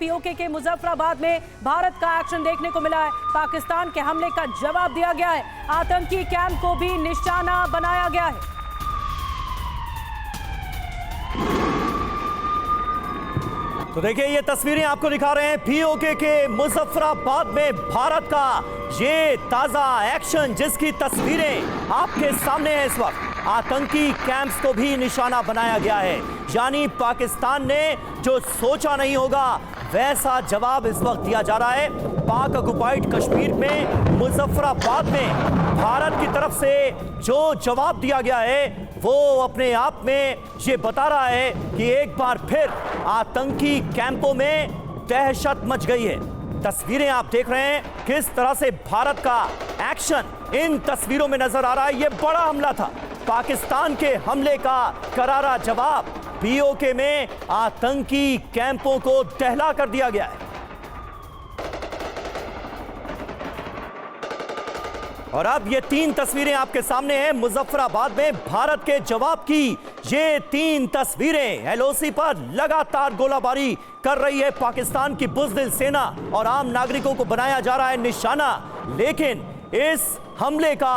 PoK के मुजफ्फराबाद में भारत का एक्शन देखने को मिला है। पाकिस्तान के हमले का जवाब दिया गया है। आतंकी कैंप को भी निशाना बनाया गया है। तो देखिए, ये तस्वीरें आपको दिखा रहे हैं पीओके के मुजफ्फराबाद में भारत का ये ताजा एक्शन, जिसकी तस्वीरें आपके सामने है इस वक्त। आतंकी कैंप्स को भी निशाना बनाया गया है। यानी पाकिस्तान ने जो सोचा नहीं होगा वैसा जवाब इस वक्त दिया जा रहा है। पाक ऑक्युपाइड कश्मीर में मुजफ्फराबाद में भारत की तरफ से जो जवाब दिया गया है वो अपने आप में ये बता रहा है कि एक बार फिर आतंकी कैंपों में दहशत मच गई है। तस्वीरें आप देख रहे हैं किस तरह से भारत का एक्शन इन तस्वीरों में नजर आ रहा है। ये बड़ा हमला था, पाकिस्तान के हमले का करारा जवाब। पीओके में आतंकी कैंपों को दहला कर दिया गया है। और अब ये 3 तस्वीरें आपके सामने हैं मुजफ्फराबाद में भारत के जवाब की। ये 3 तस्वीरें एलओसी पर लगातार गोलाबारी कर रही है पाकिस्तान की बुज़दिल सेना और आम नागरिकों को बनाया जा रहा है निशाना। लेकिन इस हमले का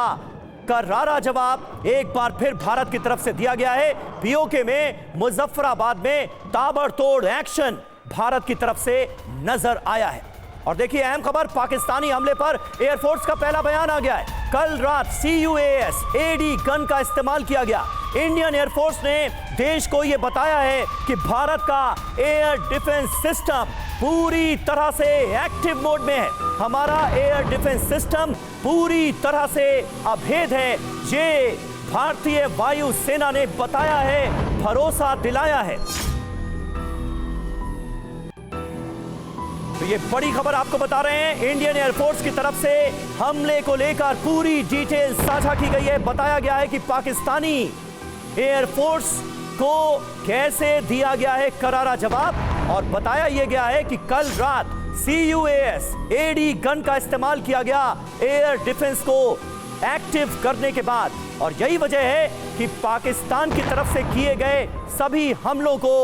करारा जवाब एक बार फिर भारत की तरफ से दिया गया है। पीओके में मुजफ्फराबाद में ताबड़तोड़ एक्शन भारत की तरफ से नजर आया है। और देखिए, अहम खबर, पाकिस्तानी हमले पर एयरफोर्स का पहला बयान आ गया है। कल रात CUAS AD गन का इस्तेमाल किया गया। इंडियन एयरफोर्स ने देश को यह बताया है कि भारत का एयर डिफेंस सिस्टम पूरी तरह से एक्टिव मोड में है। हमारा एयर डिफेंस सिस्टम पूरी तरह से अभेद है। ये भारतीय वायु सेना ने बताया है, भरोसा दिलाया है। तो ये बड़ी खबर आपको बता रहे हैं, इंडियन एयरफोर्स की तरफ से हमले को लेकर पूरी डिटेल साझा की गई है। बताया गया है कि पाकिस्तानी एयरफोर्स को कैसे दिया गया है करारा जवाब। और बताया यह गया है कि कल रात CUAS AD गन का इस्तेमाल किया गया एयर डिफेंस को एक्टिव करने के बाद। और यही वजह है कि पाकिस्तान की तरफ से किए गए सभी हमलों को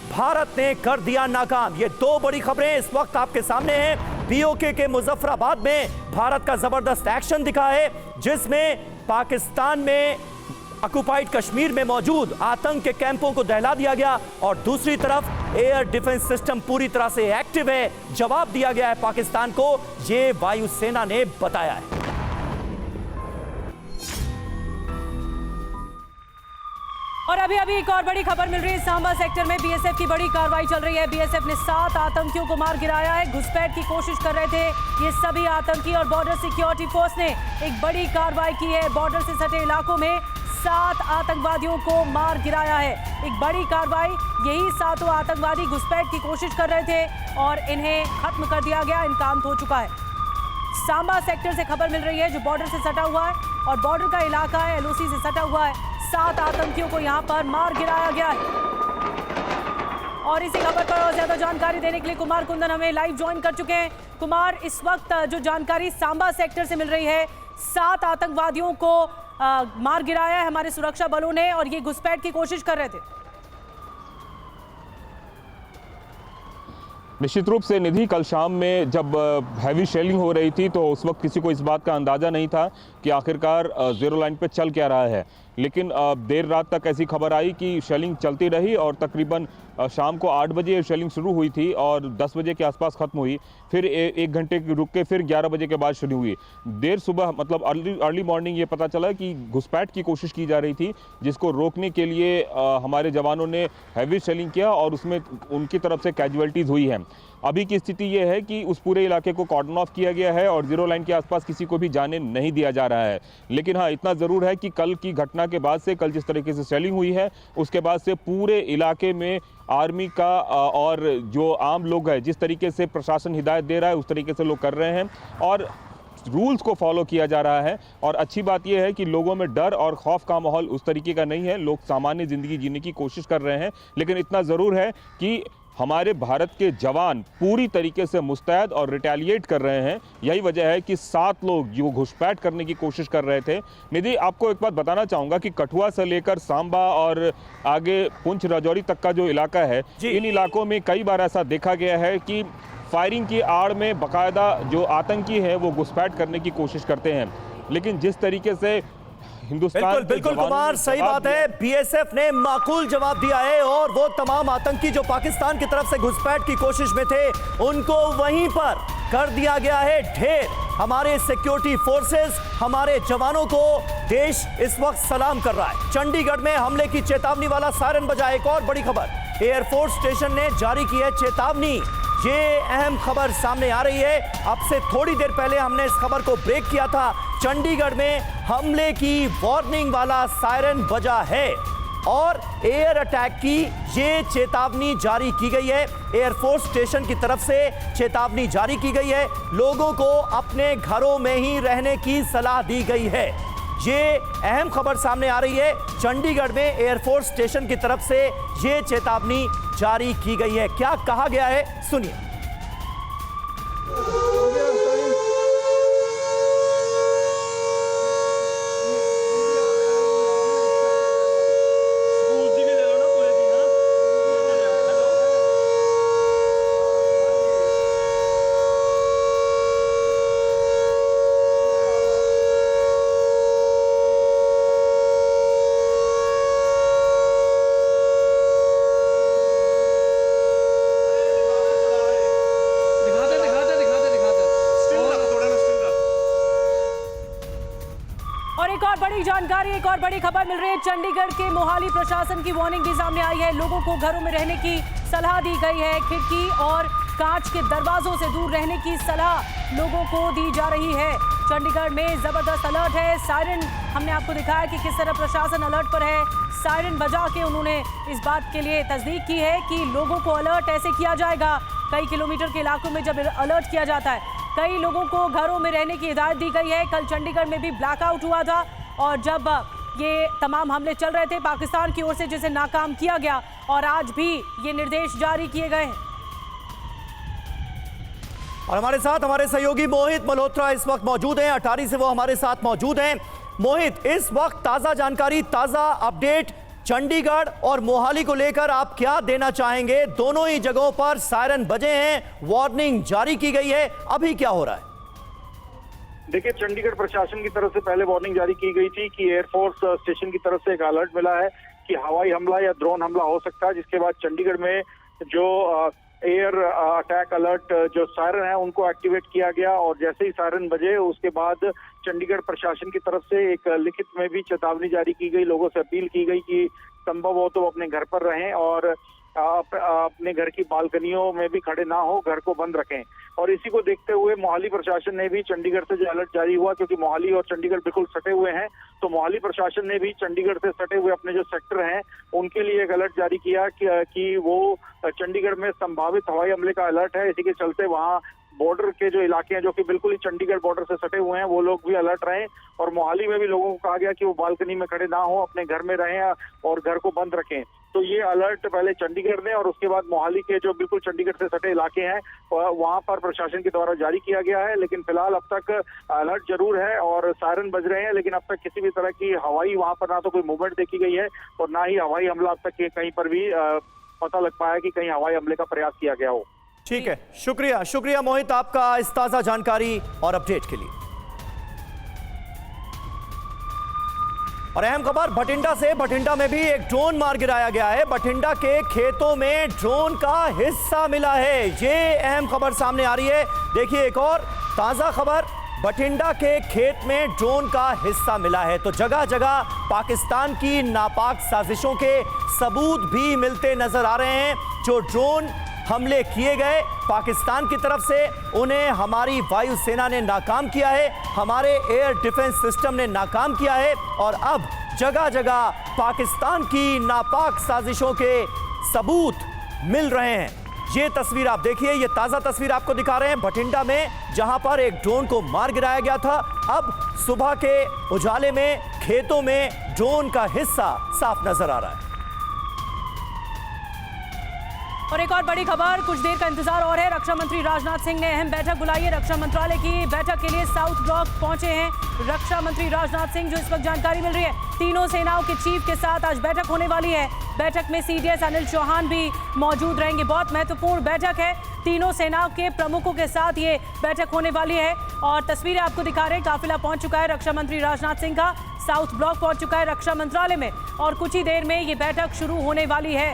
भारत ने कर दिया नाकाम। ये 2 बड़ी खबरें इस वक्त आपके सामने हैं। पीओके के मुजफ्फराबाद में भारत का जबरदस्त एक्शन दिखा है, जिसमें पाकिस्तान में ऑक्युपाइड कश्मीर में मौजूद आतंक के कैंपों को दहला दिया गया और दूसरी तरफ एयर डिफेंस सिस्टम पूरी तरह से एक्टिव है। जवाब दिया गया है पाकिस्तान को, ये वायुसेना ने बताया है। और अभी एक और बड़ी खबर मिल रही है। सांबा सेक्टर में बीएसएफ की बड़ी कार्रवाई चल रही है। बीएसएफ ने 7 आतंकियों को मार गिराया है। घुसपैठ की कोशिश कर रहे थे ये सभी आतंकी और बॉर्डर सिक्योरिटी फोर्स ने एक बड़ी कार्रवाई की है। बॉर्डर से सटे इलाकों में 7 आतंकवादियों को मार गिराया है। एक बड़ी कार्रवाई, यही 7 आतंकवादी घुसपैठ की कोशिश कर रहे थे और इन्हें खत्म कर दिया गया। इनका अंत हो चुका है। सांबा सेक्टर से खबर मिल रही है, जो बॉर्डर से सटा हुआ है और बॉर्डर का इलाका है, एलओसी से सटा हुआ है। 7 आतंकियों को यहां पर मार गिराया गया है। और इसी खबर पर और ज्यादा जानकारी देने के लिए कुमार कुंदन हमें लाइव ज्वाइन कर चुके हैं। कुमार, इस वक्त जो जानकारी सांबा सेक्टर से मिल रही है, 7 आतंकवादियों को मार गिराया है हमारे सुरक्षा बलों ने और ये घुसपैठ की कोशिश कर रहे थे। निश्चित रूप से निधि, कल शाम में जब हैवी शेलिंग हो रही थी तो उस वक्त किसी को इस बात का अंदाज़ा नहीं था कि आखिरकार ज़ीरो लाइन पे चल क्या रहा है। लेकिन देर रात तक ऐसी खबर आई कि शेलिंग चलती रही और तकरीबन शाम को 8 बजे शेलिंग शुरू हुई थी और 10 बजे के आसपास ख़त्म हुई। फिर 1 घंटे रुक के फिर 11 बजे के बाद शुरू हुई। देर सुबह, मतलब अर्ली मॉर्निंग, ये पता चला कि घुसपैठ की कोशिश की जा रही थी, जिसको रोकने के लिए हमारे जवानों ने हैवी शेलिंग किया और उसमें उनकी तरफ से कैजुअल्टीज़ हुई हैं। अभी की स्थिति ये है कि उस पूरे इलाके को कॉर्डन ऑफ किया गया है और ज़ीरो लाइन के आसपास किसी को भी जाने नहीं दिया जा रहा है। लेकिन हाँ, इतना ज़रूर है कि कल की घटना के बाद से, कल जिस तरीके से शेलिंग हुई है, उसके बाद से पूरे इलाके में आर्मी का और जो आम लोग हैं, जिस तरीके से प्रशासन हिदायत दे रहा है उस तरीके से लोग कर रहे हैं और रूल्स को फॉलो किया जा रहा है। और अच्छी बात यह है कि लोगों में डर और खौफ का माहौल उस तरीके का नहीं है। लोग सामान्य ज़िंदगी जीने की कोशिश कर रहे हैं। लेकिन इतना ज़रूर है कि हमारे भारत के जवान पूरी तरीके से मुस्तैद और रिटेलिएट कर रहे हैं। यही वजह है कि 7 लोग जो घुसपैठ करने की कोशिश कर रहे थे। निधि, आपको एक बात बताना चाहूँगा कि कठुआ से लेकर सांबा और आगे पुंछ राजौरी तक का जो इलाका है, इन इलाकों में कई बार ऐसा देखा गया है कि फायरिंग की आड़ में बाकायदा जो आतंकी हैं वो घुसपैठ करने की कोशिश करते हैं। लेकिन जिस तरीके से हिंदुस्तान बिल्कुल कुमार, सही बात है, बीएसएफ ने माकूल जवाब दिया है और वो तमाम आतंकी जो पाकिस्तान की तरफ से घुसपैठ की कोशिश में थे उनको वहीं पर कर दिया गया है ढेर। हमारे सिक्योरिटी फोर्सेस, हमारे जवानों को देश इस वक्त सलाम कर रहा है। चंडीगढ़ में हमले की चेतावनी वाला सायरन बजा। एक और बड़ी खबर, एयरफोर्स स्टेशन ने जारी की है चेतावनी। ये अहम खबर सामने आ रही है। अब से थोड़ी देर पहले हमने इस खबर को ब्रेक किया था। चंडीगढ़ में हमले की वार्निंग वाला सायरन बजा है और एयर अटैक की ये चेतावनी जारी की गई है। एयरफोर्स स्टेशन की तरफ से चेतावनी जारी की गई है। लोगों को अपने घरों में ही रहने की सलाह दी गई है। ये अहम खबर सामने आ रही है। चंडीगढ़ में एयरफोर्स स्टेशन की तरफ से ये चेतावनी जारी की गई है। क्या कहा गया है, सुनिए। जानकारी, एक और बड़ी खबर मिल रही है। चंडीगढ़ के मोहाली प्रशासन की वार्निंग भी सामने आई है। लोगों को घरों में रहने की सलाह दी गई है। खिड़की और कांच के दरवाजों से दूर रहने की सलाह लोगों को दी जा रही है। चंडीगढ़ में जबरदस्त अलर्ट है। सायरन हमने आपको दिखाया कि किस तरह प्रशासन अलर्ट पर है। सायरन बजा के उन्होंने इस बात के लिए तस्दीक की है कि लोगों को अलर्ट ऐसे किया जाएगा। कई किलोमीटर के इलाकों में जब अलर्ट किया जाता है, कई लोगों को घरों में रहने की हिदायत दी गई है। कल चंडीगढ़ में भी ब्लैकआउट हुआ था और जब ये तमाम हमले चल रहे थे पाकिस्तान की ओर से, जिसे नाकाम किया गया, और आज भी ये निर्देश जारी किए गए हैं। और हमारे साथ हमारे सहयोगी मोहित मल्होत्रा इस वक्त मौजूद हैं। अटारी से वो हमारे साथ मौजूद हैं। मोहित, इस वक्त ताजा जानकारी, ताजा अपडेट चंडीगढ़ और मोहाली को लेकर आप क्या देना चाहेंगे? दोनों ही जगहों पर सायरन बजे हैं, वार्निंग जारी की गई है, अभी क्या हो रहा है? देखिए, चंडीगढ़ प्रशासन की तरफ से पहले वार्निंग जारी की गई थी कि एयरफोर्स स्टेशन की तरफ से एक अलर्ट मिला है कि हवाई हमला या ड्रोन हमला हो सकता है, जिसके बाद चंडीगढ़ में जो एयर अटैक अलर्ट जो सायरन है उनको एक्टिवेट किया गया। और जैसे ही सायरन बजे उसके बाद चंडीगढ़ प्रशासन की तरफ से एक लिखित में भी चेतावनी जारी की गई। लोगों से अपील की गई कि संभव हो तो अपने घर पर रहें और अपने घर की बालकनियों में भी खड़े ना हो, घर को बंद रखें। और इसी को देखते हुए मोहाली प्रशासन ने भी चंडीगढ़ से जो अलर्ट जारी हुआ, क्योंकि मोहाली और चंडीगढ़ बिल्कुल सटे हुए हैं, तो मोहाली प्रशासन ने भी चंडीगढ़ से सटे हुए अपने जो सेक्टर हैं उनके लिए एक अलर्ट जारी किया कि वो चंडीगढ़ में संभावित हवाई हमले का अलर्ट है। इसी के चलते वहाँ बॉर्डर के जो इलाके हैं जो कि बिल्कुल ही चंडीगढ़ बॉर्डर से सटे हुए हैं, वो लोग भी अलर्ट रहें। और मोहाली में भी लोगों को कहा गया कि वो बालकनी में खड़े ना हो, अपने घर में रहें और घर को बंद रखें। तो ये अलर्ट पहले चंडीगढ़ ने और उसके बाद मोहाली के जो बिल्कुल चंडीगढ़ से सटे इलाके हैं वहां पर प्रशासन के द्वारा जारी किया गया है। लेकिन फिलहाल अब तक अलर्ट जरूर है और सायरन बज रहे हैं, लेकिन अब तक किसी भी तरह की हवाई वहां पर ना तो कोई मूवमेंट देखी गई है और ना ही हवाई हमला अब तक कहीं पर भी पता लग पाया कि कहीं हवाई हमले का प्रयास किया गया हो। ठीक है, शुक्रिया मोहित आपका इस ताजा जानकारी और अपडेट के लिए। और अहम खबर भटिंडा से, भटिंडा में भी एक ड्रोन मार गिराया गया है। भटिंडा के खेतों में ड्रोन का हिस्सा मिला है, ये अहम खबर सामने आ रही है। देखिए एक और ताजा खबर, भटिंडा के खेत में ड्रोन का हिस्सा मिला है। तो जगह जगह पाकिस्तान की नापाक साजिशों के सबूत भी मिलते नजर आ रहे हैं। जो ड्रोन हमले किए गए पाकिस्तान की तरफ से, उन्हें हमारी वायुसेना ने नाकाम किया है, हमारे एयर डिफेंस सिस्टम ने नाकाम किया है। और अब जगह जगह पाकिस्तान की नापाक साजिशों के सबूत मिल रहे हैं। ये तस्वीर आप देखिए, ये ताज़ा तस्वीर आपको दिखा रहे हैं भटिंडा में, जहां पर एक ड्रोन को मार गिराया गया था। अब सुबह के उजाले में खेतों में ड्रोन का हिस्सा साफ नजर आ रहा है। और एक और बड़ी खबर, कुछ देर का इंतजार और है। रक्षा मंत्री राजनाथ सिंह ने अहम बैठक बुलाई है। रक्षा मंत्रालय की बैठक के लिए साउथ ब्लॉक पहुंचे हैं रक्षा मंत्री राजनाथ सिंह। जो इस वक्त जानकारी मिल रही है, तीनों सेनाओं के चीफ के साथ आज बैठक होने वाली है। बैठक में सीडीएस अनिल चौहान भी मौजूद रहेंगे। बहुत महत्वपूर्ण बैठक है, तीनों सेनाओं के प्रमुखों के साथ ये बैठक होने वाली है। और तस्वीरें आपको दिखा रहे हैं, काफिला पहुंच चुका है रक्षा मंत्री राजनाथ सिंह का, साउथ ब्लॉक पहुंच चुका है रक्षा मंत्रालय में और कुछ ही देर में ये बैठक शुरू होने वाली है।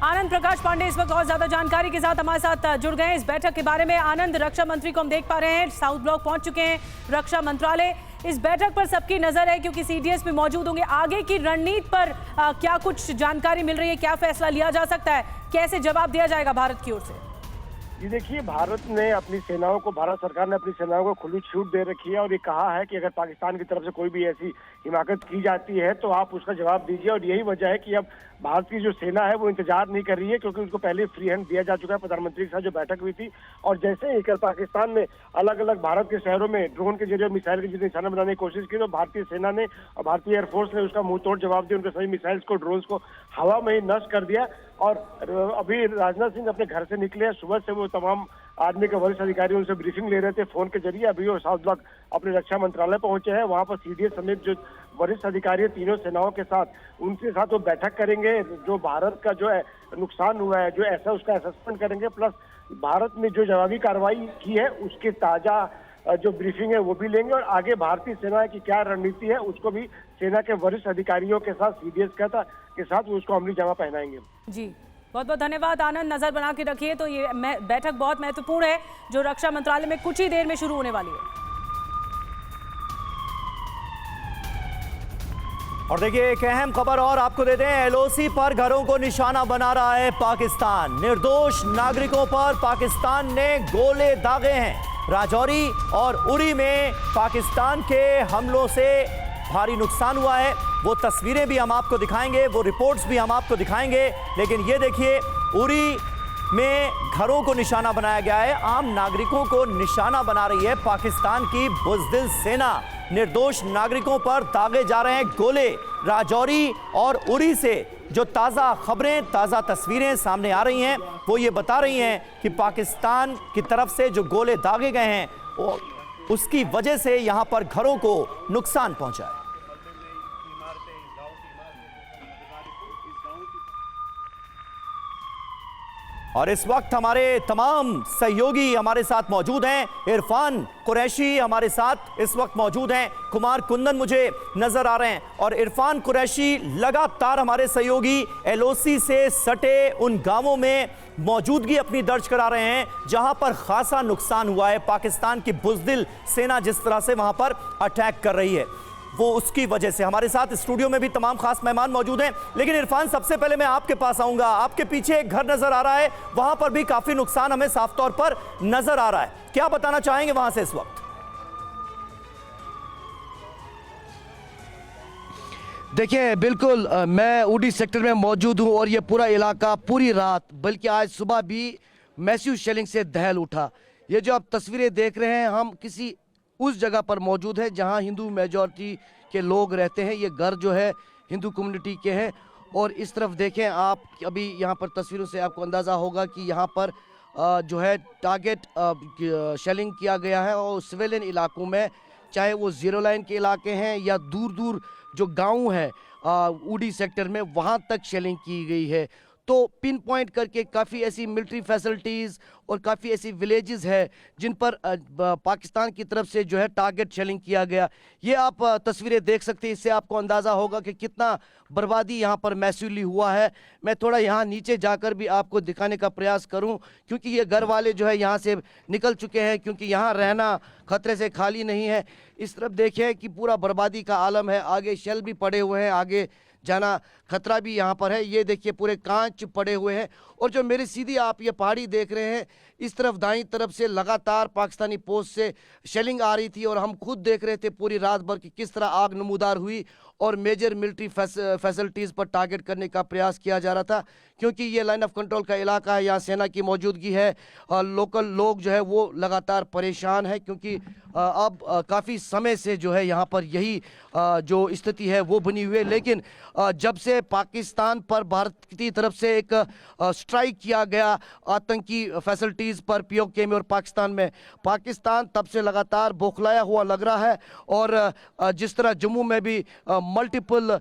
आनंद प्रकाश पांडे इस वक्त और ज्यादा जानकारी के साथ हमारे साथ जुड़ गए हैं इस बैठक के बारे में। आनंद, रक्षा मंत्री को हम देख पा रहे हैं साउथ ब्लॉक पहुंच चुके हैं रक्षा मंत्रालय। इस बैठक पर सबकी नजर है क्योंकि सीडीएस भी मौजूद होंगे। आगे की रणनीति पर क्या कुछ जानकारी मिल रही है, क्या फैसला लिया जा सकता है, कैसे जवाब दिया जाएगा भारत की ओर से? ये देखिए, भारत ने अपनी सेनाओं को, भारत सरकार ने अपनी सेनाओं को खुली छूट दे रखी है और ये कहा है कि अगर पाकिस्तान की तरफ से कोई भी ऐसी हिमाकत की जाती है तो आप उसका जवाब दीजिए। और यही वजह है कि अब भारत की जो सेना है वो इंतजार नहीं कर रही है, क्योंकि उसको पहले फ्री हैंड दिया जा चुका है। प्रधानमंत्री के साथ जो बैठक हुई थी और जैसे ही कल पाकिस्तान ने अलग अलग भारत के शहरों में ड्रोन के जरिए मिसाइल के जरिए निशाना बनाने की कोशिश की, तो भारतीय सेना ने और भारतीय एयरफोर्स ने उसका मुंह तोड़ जवाब दिया। उनके सभी मिसाइल्स को, ड्रोन्स को हवा में ही नष्ट कर दिया। और अभी राजनाथ सिंह अपने घर से निकले, सुबह से वो तमाम आर्मी के वरिष्ठ अधिकारी उनसे ब्रीफिंग ले रहे थे फोन के जरिए। अभी वो साउथ ब्लॉक अपने रक्षा मंत्रालय पहुंचे हैं, वहां पर सीडीएस समेत जो वरिष्ठ अधिकारी है तीनों सेनाओं के साथ, उनके साथ वो बैठक करेंगे। जो भारत का जो है नुकसान हुआ है, जो ऐसा उसका असेसमेंट करेंगे, प्लस भारत ने जो जवाबी कार्रवाई की है उसकी ताजा जो ब्रीफिंग है वो भी लेंगे। और आगे भारतीय सेना की क्या रणनीति है उसको भी सेना के वरिष्ठ अधिकारियों के साथ, सीडीएस के साथ वो उसको अमली जामा पहनाएंगे। जी, बहुत बहुत धन्यवाद आनंद, नजर बना के रखिए। तो ये बैठक बहुत महत्वपूर्ण है जो रक्षा मंत्रालय में कुछ ही देर में शुरू होने वाली है। और देखिए, एक अहम खबर और आपको देते हैं। एलओसी पर घरों को निशाना बना रहा है पाकिस्तान। निर्दोष नागरिकों पर पाकिस्तान ने गोले दागे हैं। राजौरी और उरी में पाकिस्तान के हमलों से भारी नुकसान हुआ है। वो तस्वीरें भी हम आपको दिखाएंगे, वो रिपोर्ट्स भी हम आपको दिखाएंगे। लेकिन ये देखिए, उरी में घरों को निशाना बनाया गया है, आम नागरिकों को निशाना बना रही है पाकिस्तान की बुज़दिल सेना। निर्दोष नागरिकों पर दागे जा रहे हैं गोले। राजौरी और उरी से जो ताज़ा खबरें, ताज़ा तस्वीरें सामने आ रही हैं, वो ये बता रही हैं कि पाकिस्तान की तरफ से जो गोले दागे गए हैं उसकी वजह से यहां पर घरों को नुकसान पहुंचा है। और इस वक्त हमारे तमाम सहयोगी हमारे साथ मौजूद हैं। इरफान कुरैशी हमारे साथ इस वक्त मौजूद हैं, कुमार कुंदन मुझे नजर आ रहे हैं। और इरफान कुरैशी लगातार हमारे सहयोगी एलओसी से सटे उन गांवों में मौजूदगी अपनी दर्ज करा रहे हैं जहां पर खासा नुकसान हुआ है। पाकिस्तान की बुज़दिल सेना जिस तरह से वहां पर अटैक कर रही है, वो उसकी वजह से हमारे साथ स्टूडियो में भी तमाम खास मेहमान मौजूद हैं। लेकिन इरफान, सबसे पहले मैं आपके पास आऊंगा। आपके पीछे एक घर नजर आ रहा है, वहां पर भी काफी नुकसान हमें साफ तौर पर नजर आ रहा है। क्या बताना चाहेंगे वहां से इस वक्त? देखिए, बिल्कुल मैं उडी सेक्टर में मौजूद हूं और ये पूरा इलाका पूरी रात, बल्कि आज सुबह भी मैसिव शेलिंग से दहल उठा। ये जो आप तस्वीरें देख रहे हैं, हम किसी उस जगह पर मौजूद है जहां हिंदू मेजॉरिटी के लोग रहते हैं। ये घर जो है हिंदू कम्युनिटी के हैं। और इस तरफ देखें आप, अभी यहाँ पर तस्वीरों से आपको अंदाज़ा होगा कि यहाँ पर जो है टारगेट शेलिंग किया गया है। और सिविलियन इलाकों में, चाहे वो ज़ीरो लाइन के इलाके हैं या दूर दूर जो गाँव हैं उडी सेक्टर में, वहाँ तक शेलिंग की गई है। तो पिन पॉइंट करके काफ़ी ऐसी मिलिट्री फैसिलिटीज़ और काफ़ी ऐसी विलेजेस है जिन पर पाकिस्तान की तरफ से जो है टारगेट शेलिंग किया गया। ये आप तस्वीरें देख सकते हैं, इससे आपको अंदाज़ा होगा कि कितना बर्बादी यहाँ पर मैसिवली हुआ है। मैं थोड़ा यहाँ नीचे जाकर भी आपको दिखाने का प्रयास करूँ, क्योंकि ये घर वाले जो है यहाँ से निकल चुके हैं, क्योंकि यहाँ रहना खतरे से खाली नहीं है। इस तरफ देखें कि पूरा बर्बादी का आलम है, आगे शेल भी पड़े हुए हैं, आगे जाना खतरा भी यहाँ पर है। ये देखिए, पूरे कांच पड़े हुए हैं। और जो मेरी सीधी आप ये पहाड़ी देख रहे हैं, इस तरफ दाईं तरफ से लगातार पाकिस्तानी पोस्ट से शेलिंग आ रही थी और हम खुद देख रहे थे पूरी रात भर कि किस तरह आग नमूदार हुई और मेजर मिलिट्री फैसिलिटीज़ पर टारगेट करने का प्रयास किया जा रहा था, क्योंकि ये लाइन ऑफ कंट्रोल का इलाका है, यहाँ सेना की मौजूदगी है। लोकल लोग जो है वो लगातार परेशान है, क्योंकि अब काफ़ी समय से जो है यहाँ पर यही जो स्थिति है वो बनी हुई है। लेकिन जब से पाकिस्तान पर भारत की तरफ से एक स्ट्राइक किया गया आतंकी फैसिलिटीज़ पर पीओके में और पाकिस्तान में, पाकिस्तान तब से लगातार बौखलाया हुआ लग रहा है। और जिस तरह जम्मू में भी मल्टीपल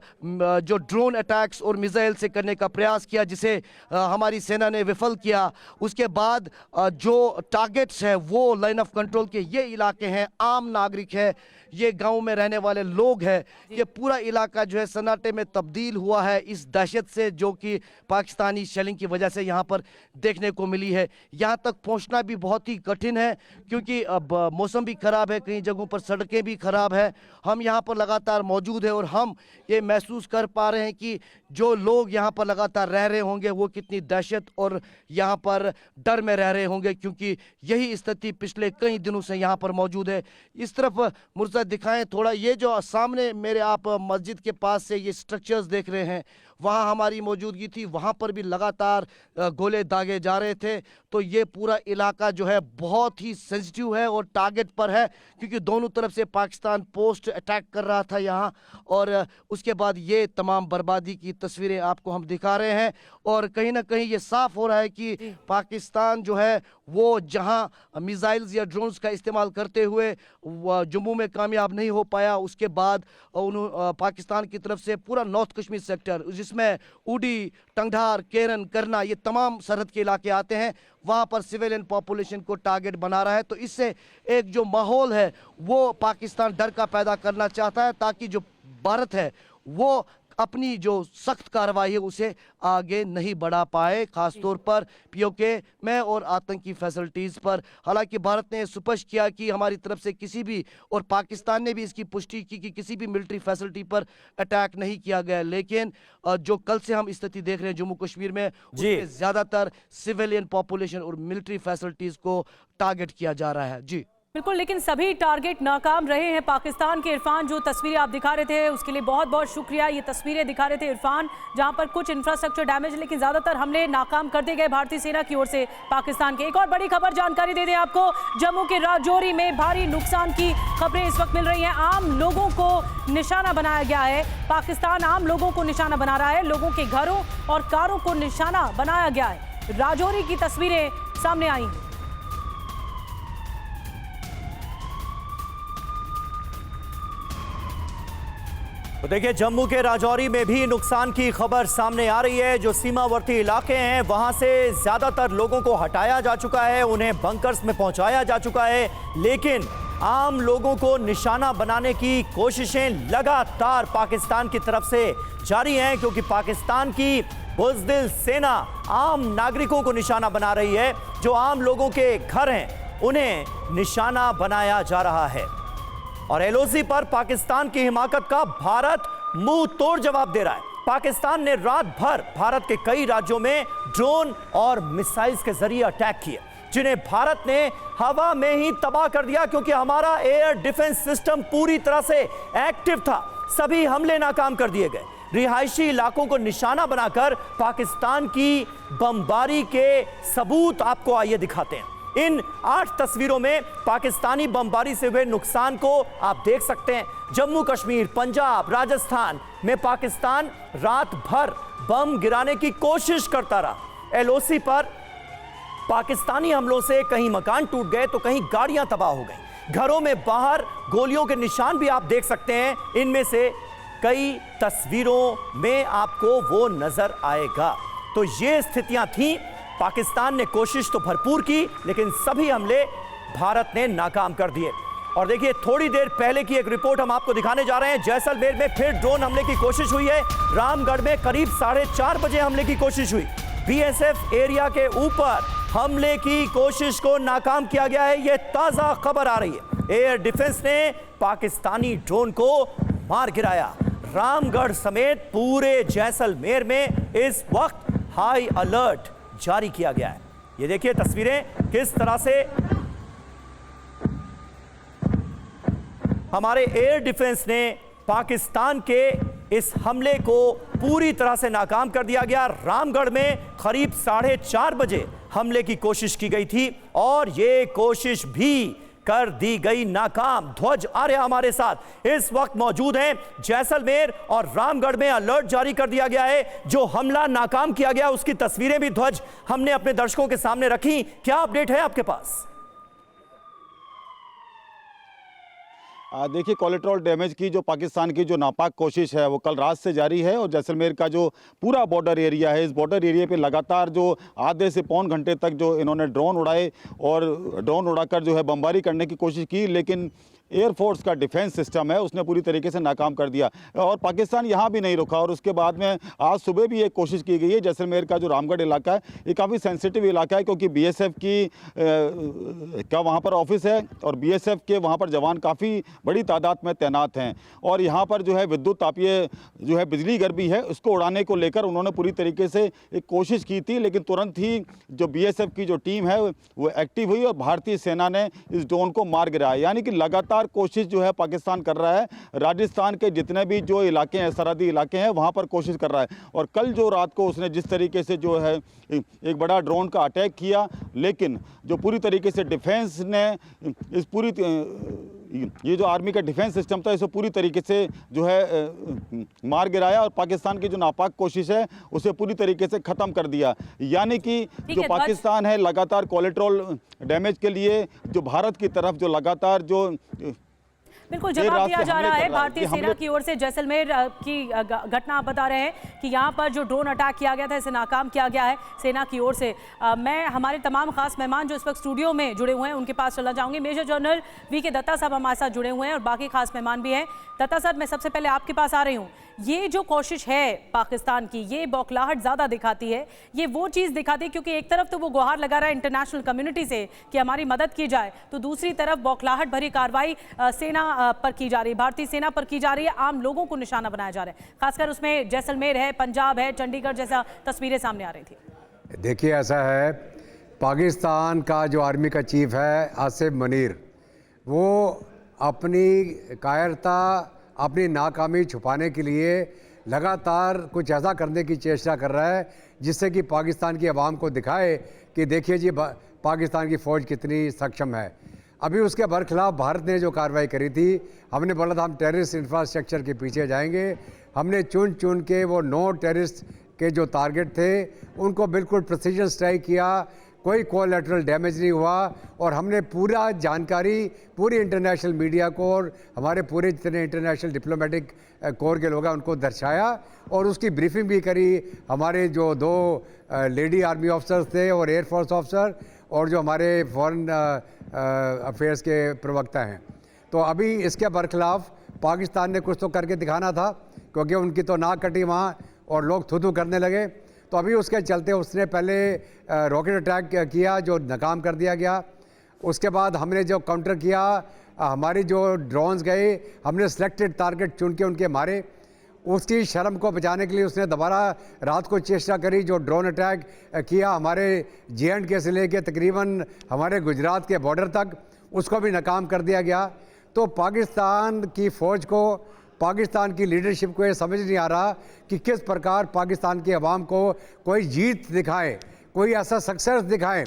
जो ड्रोन अटैक्स और मिसाइल से करने का प्रयास किया, जिसे हमारी सेना ने विफल किया, उसके बाद जो टारगेट्स है वो लाइन ऑफ कंट्रोल के ये इलाके हैं, आम नागरिक है, ये गांव में रहने वाले लोग हैं, ये पूरा इलाका जो है सन्नाटे में तब्दील हुआ है इस दहशत से जो कि पाकिस्तानी शेलिंग की वजह से यहाँ पर देखने को मिली है। यहाँ तक पहुँचना भी बहुत ही कठिन है, क्योंकि अब मौसम भी ख़राब है, कई जगहों पर सड़कें भी ख़राब है। हम यहाँ पर लगातार मौजूद हैं और हम ये महसूस कर पा रहे हैं कि जो लोग यहाँ पर लगातार रह रहे होंगे वो कितनी दहशत और यहाँ पर डर में रह रहे होंगे, क्योंकि यही स्थिति पिछले कई दिनों से यहाँ पर मौजूद है। इस तरफ मुर्जा दिखाएं थोड़ा, ये जो सामने मेरे आप मस्जिद के पास से ये स्ट्रक्चर्स देख रहे हैं, वहाँ हमारी मौजूदगी थी, वहाँ पर भी लगातार गोले दागे जा रहे थे। तो ये पूरा इलाका जो है बहुत ही सेंसिटिव है और टारगेट पर है, क्योंकि दोनों तरफ से पाकिस्तान पोस्ट अटैक कर रहा था यहाँ। और उसके बाद ये तमाम बर्बादी की तस्वीरें आपको हम दिखा रहे हैं। और कहीं ना कहीं ये साफ हो रहा है कि पाकिस्तान जो है वो जहां मिसाइल्स या ड्रोन्स का इस्तेमाल करते हुए जम्मू में कामयाब नहीं हो पाया, उसके बाद पाकिस्तान की तरफ से पूरा नॉर्थ कश्मीर सेक्टर, जिसमें उड़ी, टंगधार, केरन, करना, ये तमाम सरहद के इलाके आते हैं, वहाँ पर सिविलियन पॉपुलेशन को टारगेट बना रहा है। तो इससे एक जो माहौल है वो पाकिस्तान डर का पैदा करना चाहता है, ताकि जो भारत है वो अपनी जो सख्त कार्रवाई है उसे आगे नहीं बढ़ा पाए, खासतौर पर पीओके में और आतंकी फैसिलिटीज़ पर। हालांकि भारत ने स्पष्ट किया कि हमारी तरफ से किसी भी, और पाकिस्तान ने भी इसकी पुष्टि की कि किसी भी मिलिट्री फैसिलिटी पर अटैक नहीं किया गया। लेकिन जो कल से हम स्थिति देख रहे हैं जम्मू कश्मीर में, उसमें ज़्यादातर सिविलियन पॉपुलेशन और मिलिट्री फैसिलिटीज़ को टारगेट किया जा रहा है। जी बिल्कुल, लेकिन सभी टारगेट नाकाम रहे हैं पाकिस्तान के। इरफान, जो तस्वीरें आप दिखा रहे थे उसके लिए बहुत बहुत शुक्रिया। ये तस्वीरें दिखा रहे थे इरफान, जहां पर कुछ इंफ्रास्ट्रक्चर डैमेज, लेकिन ज्यादातर हमले नाकाम कर दिए गए भारतीय सेना की ओर से पाकिस्तान के। एक और बड़ी खबर जानकारी दे दें आपको, जम्मू के राजौरी में भारी नुकसान की खबरें इस वक्त मिल रही हैं। आम लोगों को निशाना बनाया गया है, पाकिस्तान आम लोगों को निशाना बना रहा है, लोगों के घरों और कारों को निशाना बनाया गया है। राजौरी की तस्वीरें सामने आई हैं। तो देखिए, जम्मू के राजौरी में भी नुकसान की खबर सामने आ रही है। जो सीमावर्ती इलाके हैं वहां से ज्यादातर लोगों को हटाया जा चुका है, उन्हें बंकर्स में पहुंचाया जा चुका है, लेकिन आम लोगों को निशाना बनाने की कोशिशें लगातार पाकिस्तान की तरफ से जारी हैं, क्योंकि पाकिस्तान की बुज़दिल सेना आम नागरिकों को निशाना बना रही है। जो आम लोगों के घर हैं उन्हें निशाना बनाया जा रहा है। और एलओसी पर पाकिस्तान की हिमाकत का भारत मुंह तोड़ जवाब दे रहा है। पाकिस्तान ने रात भर भारत के कई राज्यों में ड्रोन और मिसाइल्स के जरिए अटैक किए, जिन्हें भारत ने हवा में ही तबाह कर दिया, क्योंकि हमारा एयर डिफेंस सिस्टम पूरी तरह से एक्टिव था। सभी हमले नाकाम कर दिए गए। रिहायशी इलाकों को निशाना बनाकर पाकिस्तान की बमबारी के सबूत आपको आइए दिखाते हैं। इन 8 तस्वीरों में पाकिस्तानी बमबारी से हुए नुकसान को आप देख सकते हैं। जम्मू कश्मीर, पंजाब, राजस्थान में पाकिस्तान रात भर बम गिराने की कोशिश करता रहा। एलओसी पर पाकिस्तानी हमलों से कहीं मकान टूट गए तो कहीं गाड़ियां तबाह हो गई। घरों में बाहर गोलियों के निशान भी आप देख सकते हैं। इनमें से कई तस्वीरों में आपको वो नजर आएगा। तो ये स्थितियां थीं। पाकिस्तान ने कोशिश तो भरपूर की, लेकिन सभी हमले भारत ने नाकाम कर दिए। और देखिए, थोड़ी देर पहले की एक रिपोर्ट हम आपको दिखाने जा रहे हैं। जैसलमेर में फिर ड्रोन हमले की कोशिश हुई है। रामगढ़ में करीब 4:30 बजे हमले की कोशिश हुई। बीएसएफ एरिया के ऊपर हमले की कोशिश को नाकाम किया गया है, यह ताजा खबर आ रही है। एयर डिफेंस ने पाकिस्तानी ड्रोन को मार गिराया। रामगढ़ समेत पूरे जैसलमेर में इस वक्त हाई अलर्ट जारी किया गया है। ये देखिए तस्वीरें किस तरह से हमारे एयर डिफेंस ने पाकिस्तान के इस हमले को पूरी तरह से नाकाम कर दिया गया। रामगढ़ में करीब 4:30 बजे हमले की कोशिश की गई थी और ये कोशिश भी कर दी गई नाकाम। ध्वज आर्य हमारे साथ इस वक्त मौजूद हैं। जैसलमेर और रामगढ़ में अलर्ट जारी कर दिया गया है। जो हमला नाकाम किया गया उसकी तस्वीरें भी ध्वज हमने अपने दर्शकों के सामने रखी। क्या अपडेट है आपके पास? देखिए, कोलेट्रल डैमेज की जो पाकिस्तान की जो नापाक कोशिश है वो कल रात से जारी है और जैसलमेर का जो पूरा बॉर्डर एरिया है, इस बॉर्डर एरिया पे लगातार जो आधे से पौन घंटे तक जो इन्होंने ड्रोन उड़ाए और ड्रोन उड़ाकर जो है बमबारी करने की कोशिश की, लेकिन एयरफोर्स का डिफेंस सिस्टम है उसने पूरी तरीके से नाकाम कर दिया और पाकिस्तान यहाँ भी नहीं रुका। और उसके बाद में आज सुबह भी एक कोशिश की गई है। जैसलमेर का जो रामगढ़ इलाका है ये काफ़ी सेंसिटिव इलाका है क्योंकि बीएसएफ की का वहाँ पर ऑफिस है और बीएसएफ के वहाँ पर जवान काफ़ी बड़ी तादाद में तैनात हैं और यहाँ पर जो है विद्युत तापीय जो है बिजली घर भी है उसको उड़ाने को लेकर उन्होंने पूरी तरीके से एक कोशिश की थी, लेकिन तुरंत ही जो बीएसएफ की जो टीम है वो एक्टिव हुई और भारतीय सेना ने इस ड्रोन को मार गिराया। यानी कि लगातार कोशिश जो है पाकिस्तान कर रहा है, राजस्थान के जितने भी जो इलाके हैं, सरहदी इलाके हैं, वहां पर कोशिश कर रहा है। और कल जो रात को उसने जिस तरीके से जो है एक बड़ा ड्रोन का अटैक किया, लेकिन जो पूरी तरीके से डिफेंस ने इस पूरी ये जो आर्मी का डिफेंस सिस्टम था इसे पूरी तरीके से जो है मार गिराया और पाकिस्तान की जो नापाक कोशिश है उसे पूरी तरीके से ख़त्म कर दिया। यानी कि जो पाकिस्तान है लगातार कोलेट्रल डैमेज के लिए जो भारत की तरफ जो लगातार जो बिल्कुल जवाब दिया जा रहा है भारतीय सेना की ओर से। जैसलमेर की घटना आप बता रहे हैं कि यहाँ पर जो ड्रोन अटैक किया गया था इसे नाकाम किया गया है सेना की ओर से। मैं हमारे तमाम खास मेहमान जो इस वक्त स्टूडियो में जुड़े हुए हैं उनके पास चलना चाहूँगी। Major general VK. दत्ता साहब हमारे साथ जुड़े हुए हैं और बाकी खास मेहमान भी हैं। दत्ता साहब, मैं सबसे पहले आपके पास आ रही हूँ। ये जो कोशिश है पाकिस्तान की, ये बौखलाहट ज़्यादा दिखाती है, ये वो चीज़ दिखाती है क्योंकि एक तरफ तो वो गुहार लगा रहा है इंटरनेशनल कम्युनिटी से कि हमारी मदद की जाए, तो दूसरी तरफ बौखलाहट भरी कार्रवाई सेना पर की जा रही है, भारतीय सेना पर की जा रही है, आम लोगों को निशाना बनाया जा रहा है। खासकर उसमें जैसलमेर है, पंजाब है, चंडीगढ़ जैसा तस्वीरें सामने आ रही थी। देखिए, ऐसा है, पाकिस्तान का जो आर्मी का चीफ है आसिफ मुनीर, वो अपनी कायरता, अपनी नाकामी छुपाने के लिए लगातार कुछ ऐसा करने की चेष्टा कर रहा है जिससे कि पाकिस्तान की आवाम को दिखाए कि देखिए जी पाकिस्तान की फ़ौज कितनी सक्षम है। अभी उसके बरखिलाफ भारत ने जो कार्रवाई करी थी, हमने बोला था हम टेररिस्ट इंफ्रास्ट्रक्चर के पीछे जाएंगे। हमने चुन चुन के वो 9 टेररिस्ट के जो टारगेट थे उनको बिल्कुल प्रिसीजन स्ट्राइक किया, कोई कोलैटरल डैमेज नहीं हुआ और हमने पूरा जानकारी पूरी इंटरनेशनल मीडिया को और हमारे पूरे जितने इंटरनेशनल डिप्लोमेटिक कोर के लोग हैं उनको दर्शाया और उसकी ब्रीफिंग भी करी। हमारे जो 2 लेडी आर्मी ऑफिसर्स थे और एयरफोर्स ऑफिसर और जो हमारे फॉरेन अफेयर्स के प्रवक्ता हैं। तो अभी इसके बरखिलाफ पाकिस्तान ने कुछ तो करके दिखाना था क्योंकि उनकी तो नाक कटी वहाँ और लोग थू थू करने लगे। तो अभी उसके चलते उसने पहले रॉकेट अटैक किया जो नाकाम कर दिया गया। उसके बाद हमने जो काउंटर किया, हमारी जो ड्रोन्स गए, हमने सिलेक्टेड टारगेट चुन के उनके मारे। उसकी शर्म को बचाने के लिए उसने दोबारा रात को चेष्टा करी, जो ड्रोन अटैक किया हमारे J&K से लेके तकरीबन हमारे गुजरात के बॉर्डर तक, उसको भी नाकाम कर दिया गया। तो पाकिस्तान की फ़ौज को, पाकिस्तान की लीडरशिप को ये समझ नहीं आ रहा कि किस प्रकार पाकिस्तान की आवाम को कोई जीत दिखाए, कोई ऐसा सक्सेस दिखाए।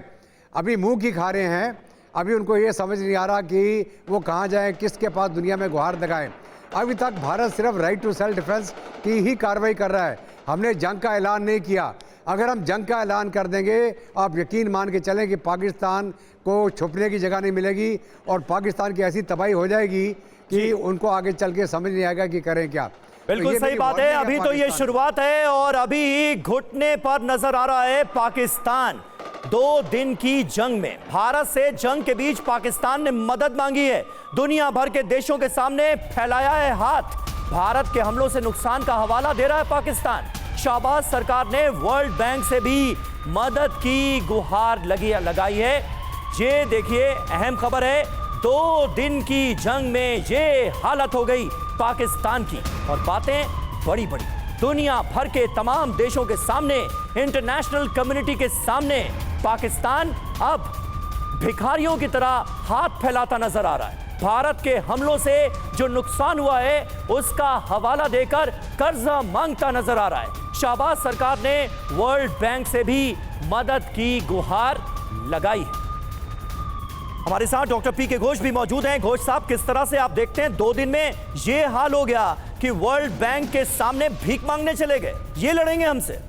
अभी मुंह की खा रहे हैं, अभी उनको ये समझ नहीं आ रहा कि वो कहाँ जाएं, किसके पास दुनिया में गुहार लगाएं। अभी तक भारत सिर्फ राइट टू सेल्फ डिफेंस की ही कार्रवाई कर रहा है, हमने जंग का ऐलान नहीं किया। अगर हम जंग का ऐलान कर देंगे, आप यकीन मान के चलें कि पाकिस्तान को छुपने की जगह नहीं मिलेगी और पाकिस्तान की ऐसी तबाही हो जाएगी कि उनको आगे चल के समझ नहीं आएगा कि करें क्या। बिल्कुल सही बात है। अभी तो ये शुरुआत है और अभी घुटने पर नजर आ रहा है पाकिस्तान। 2 दिन की जंग में भारत से जंग के बीच पाकिस्तान ने मदद मांगी है, दुनिया भर के देशों के सामने फैलाया है हाथ। भारत के हमलों से नुकसान का हवाला दे रहा है पाकिस्तान। शाहबाज सरकार ने वर्ल्ड बैंक से भी मदद की गुहार लगाई है। ये देखिए अहम खबर है, 2 दिन की जंग में ये हालत हो गई पाकिस्तान की और बातें बड़ी बड़ी दुनिया भर के तमाम देशों के सामने, इंटरनेशनल कम्युनिटी के सामने पाकिस्तान अब भिखारियों की तरह हाथ फैलाता नजर आ रहा है। भारत के हमलों से जो नुकसान हुआ है उसका हवाला देकर कर्जा मांगता नजर आ रहा है। शाहबाज सरकार ने वर्ल्ड बैंक से भी मदद की गुहार लगाई है। हमारे साथ डॉक्टर पी के घोष भी मौजूद हैं। घोष साहब, किस तरह से आप देखते हैं 2 दिन में ये हाल हो गया कि वर्ल्ड बैंक के सामने भीख मांगने चले गए, ये लड़ेंगे हमसे?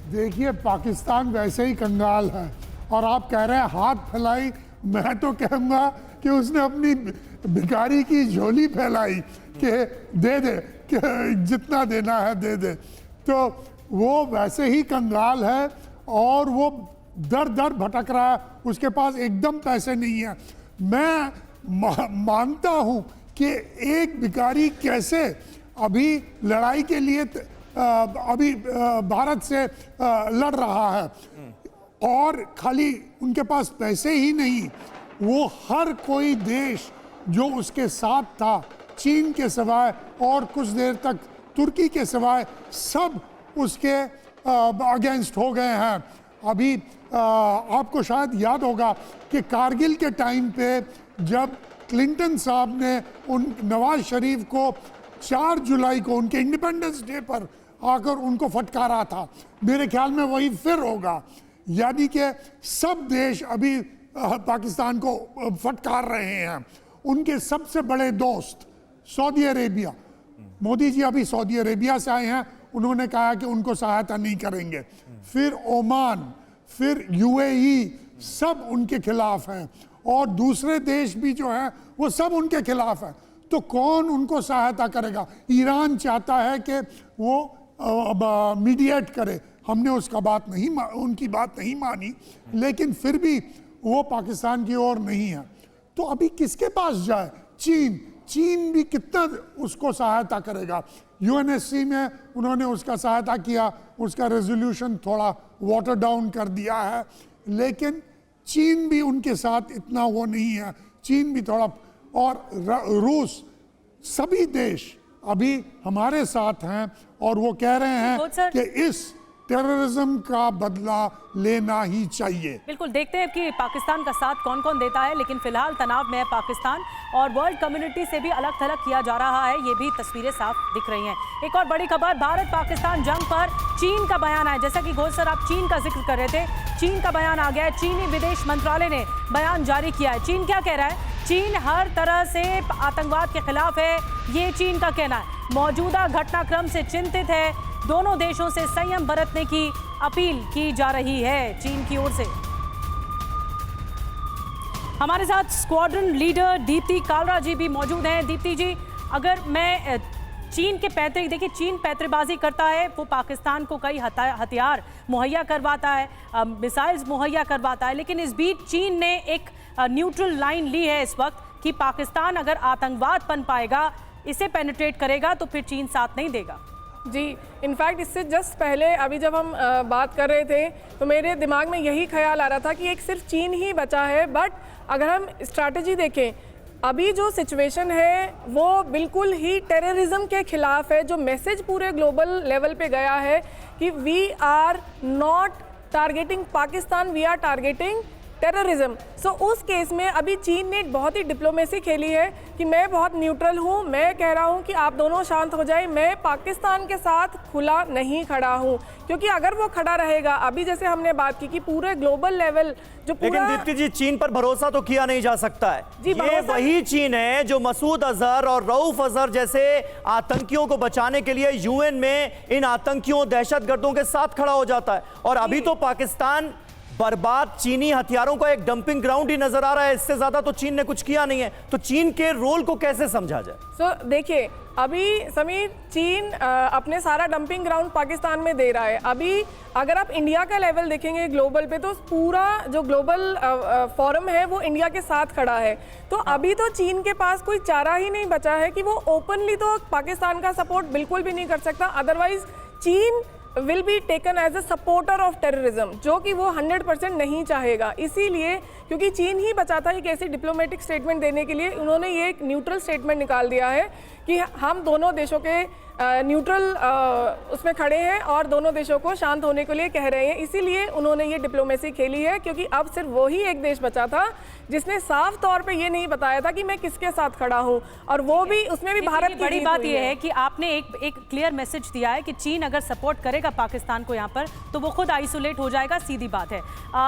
देखिए, पाकिस्तान वैसे ही कंगाल है और आप कह रहे हैं हाथ फैलाई, मैं तो कहूँगा कि उसने अपनी भिखारी की झोली फैलाई कि दे दे, कि जितना देना है दे दे। तो वो वैसे ही कंगाल है और वो दर दर भटक रहा है, उसके पास एकदम पैसे नहीं है। मैं मानता हूँ कि एक भिखारी कैसे अभी लड़ाई के लिए अभी भारत से लड़ रहा है और खाली उनके पास पैसे ही नहीं, वो हर कोई देश जो उसके साथ था, चीन के सिवाय और कुछ देर तक तुर्की के सिवाय, सब उसके अगेंस्ट हो गए हैं। अभी आपको शायद याद होगा कि कारगिल के टाइम पे जब क्लिंटन साहब ने उन नवाज शरीफ को 4 जुलाई को उनके इंडिपेंडेंस डे पर आकर उनको फटकारा था, मेरे ख्याल में वही फिर होगा। यानी कि सब देश अभी पाकिस्तान को फटकार रहे हैं। उनके सबसे बड़े दोस्त सऊदी अरेबिया, मोदी जी अभी सऊदी अरेबिया से आए हैं, उन्होंने कहा कि उनको सहायता नहीं करेंगे। फिर ओमान, फिर यूएई, सब उनके खिलाफ हैं और दूसरे देश भी जो हैं वो सब उनके खिलाफ हैं। तो कौन उनको सहायता करेगा? ईरान चाहता है कि वो मीडिएट करे, हमने उसका बात नहीं उनकी बात नहीं मानी, लेकिन फिर भी वो पाकिस्तान की ओर नहीं है। तो अभी किसके पास जाए? चीन भी कितना उसको सहायता करेगा? यूएनएससी में उन्होंने उसका सहायता किया, उसका रेजोल्यूशन थोड़ा वाटर डाउन कर दिया है, लेकिन चीन भी उनके साथ इतना वो नहीं है। चीन भी थोड़ा, और रूस, सभी देश अभी हमारे साथ हैं और वो कह रहे हैं कि इस टेररिज्म का बदला लेना ही चाहिए। बिल्कुल, देखते हैं कि पाकिस्तान का साथ कौन कौन देता है, लेकिन फिलहाल तनाव में है पाकिस्तान और वर्ल्ड कम्युनिटी से भी अलग थलग किया जा रहा है, ये भी तस्वीरें साफ दिख रही हैं। एक और बड़ी खबर, भारत पाकिस्तान जंग पर चीन का बयान आया। जैसा कि घोष सर आप चीन का जिक्र कर रहे थे, चीन का बयान आ गया है। चीनी विदेश मंत्रालय ने बयान जारी किया है। चीन क्या कह रहा है? चीन हर तरह से आतंकवाद के खिलाफ है, ये चीन का कहना है। मौजूदा घटनाक्रम से चिंतित है, दोनों देशों से संयम बरतने की अपील की जा रही है चीन की ओर से। हमारे साथ स्क्वाड्रन लीडर दीप्ति कालरा जी भी मौजूद हैं। दीप्ति जी, अगर मैं चीन के पैतरे, देखिए चीन पैतरेबाजी करता है, वो पाकिस्तान को कई हथियार मुहैया करवाता है, मिसाइल्स मुहैया करवाता है, लेकिन इस बीच चीन ने एक न्यूट्रल लाइन ली है इस वक्त कि पाकिस्तान अगर आतंकवाद पन पाएगा, इसे पेनिट्रेट करेगा तो फिर चीन साथ नहीं देगा। जी, इनफैक्ट इससे जस्ट पहले अभी जब हम बात कर रहे थे तो मेरे दिमाग में यही ख्याल आ रहा था कि एक सिर्फ चीन ही बचा है, बट अगर हम स्ट्रैटेजी देखें, अभी जो सिचुएशन है वो बिल्कुल ही टेररिज्म के खिलाफ है। जो मैसेज पूरे ग्लोबल लेवल पे गया है कि we are not targeting Pakistan, we are targeting terrorism. So उस केस में अभी चीन ने एक बहुत ही डिप्लोमेसी खेली है कि मैं बहुत न्यूट्रल हूँ, मैं कह रहा हूँ कि आप दोनों शांत हो जाए, मैं पाकिस्तान के साथ खुला नहीं खड़ा हूँ, क्योंकि अगर वो खड़ा रहेगा, अभी जैसे हमने बात की कि पूरे ग्लोबल लेवल जो पूरा, लेकिन दीप्ति जी, चीन पर भरोसा तो किया नहीं जा सकता है। ये वही चीन है जो मसूद अजहर और रऊफ अजहर जैसे आतंकियों को बचाने के लिए यूएन में इन आतंकियों, दहशतगर्दों के साथ खड़ा हो जाता है, और अभी तो पाकिस्तान बर्बाद चीनी हथियारों का एक डंपिंग ग्राउंड ही नजर आ रहा है। इससे ज्यादा तो चीन ने कुछ किया नहीं है, तो चीन के रोल को कैसे समझा जाए? देखिए, अभी समीर, चीन अपने सारा डंपिंग ग्राउंड पाकिस्तान में दे रहा है। अभी अगर आप इंडिया का लेवल देखेंगे ग्लोबल पे, तो पूरा जो ग्लोबल फोरम है वो इंडिया के साथ खड़ा है। तो अभी तो चीन के पास कोई चारा ही नहीं बचा है कि वो ओपनली तो पाकिस्तान का सपोर्ट बिल्कुल भी नहीं कर सकता। अदरवाइज चीन will be taken as a supporter of terrorism, जो कि वो 100% नहीं चाहेगा। इसीलिए क्योंकि चीन ही बचा था एक ऐसी डिप्लोमेटिक स्टेटमेंट देने के लिए, उन्होंने ये एक न्यूट्रल स्टेटमेंट निकाल दिया है कि हम दोनों देशों के न्यूट्रल उसमें खड़े हैं और दोनों देशों को शांत होने के लिए कह रहे हैं। इसीलिए उन्होंने ये डिप्लोमेसी खेली है, क्योंकि अब सिर्फ वही एक देश बचा था जिसने साफ तौर पे ये नहीं बताया था कि मैं किसके साथ खड़ा हूं, और वो भी उसमें भी भारत की बड़ी बात यह है कि आपने एक क्लियर मैसेज दिया है कि चीन अगर सपोर्ट करेगा पाकिस्तान को यहाँ पर तो वो खुद आइसोलेट हो जाएगा, सीधी बात है।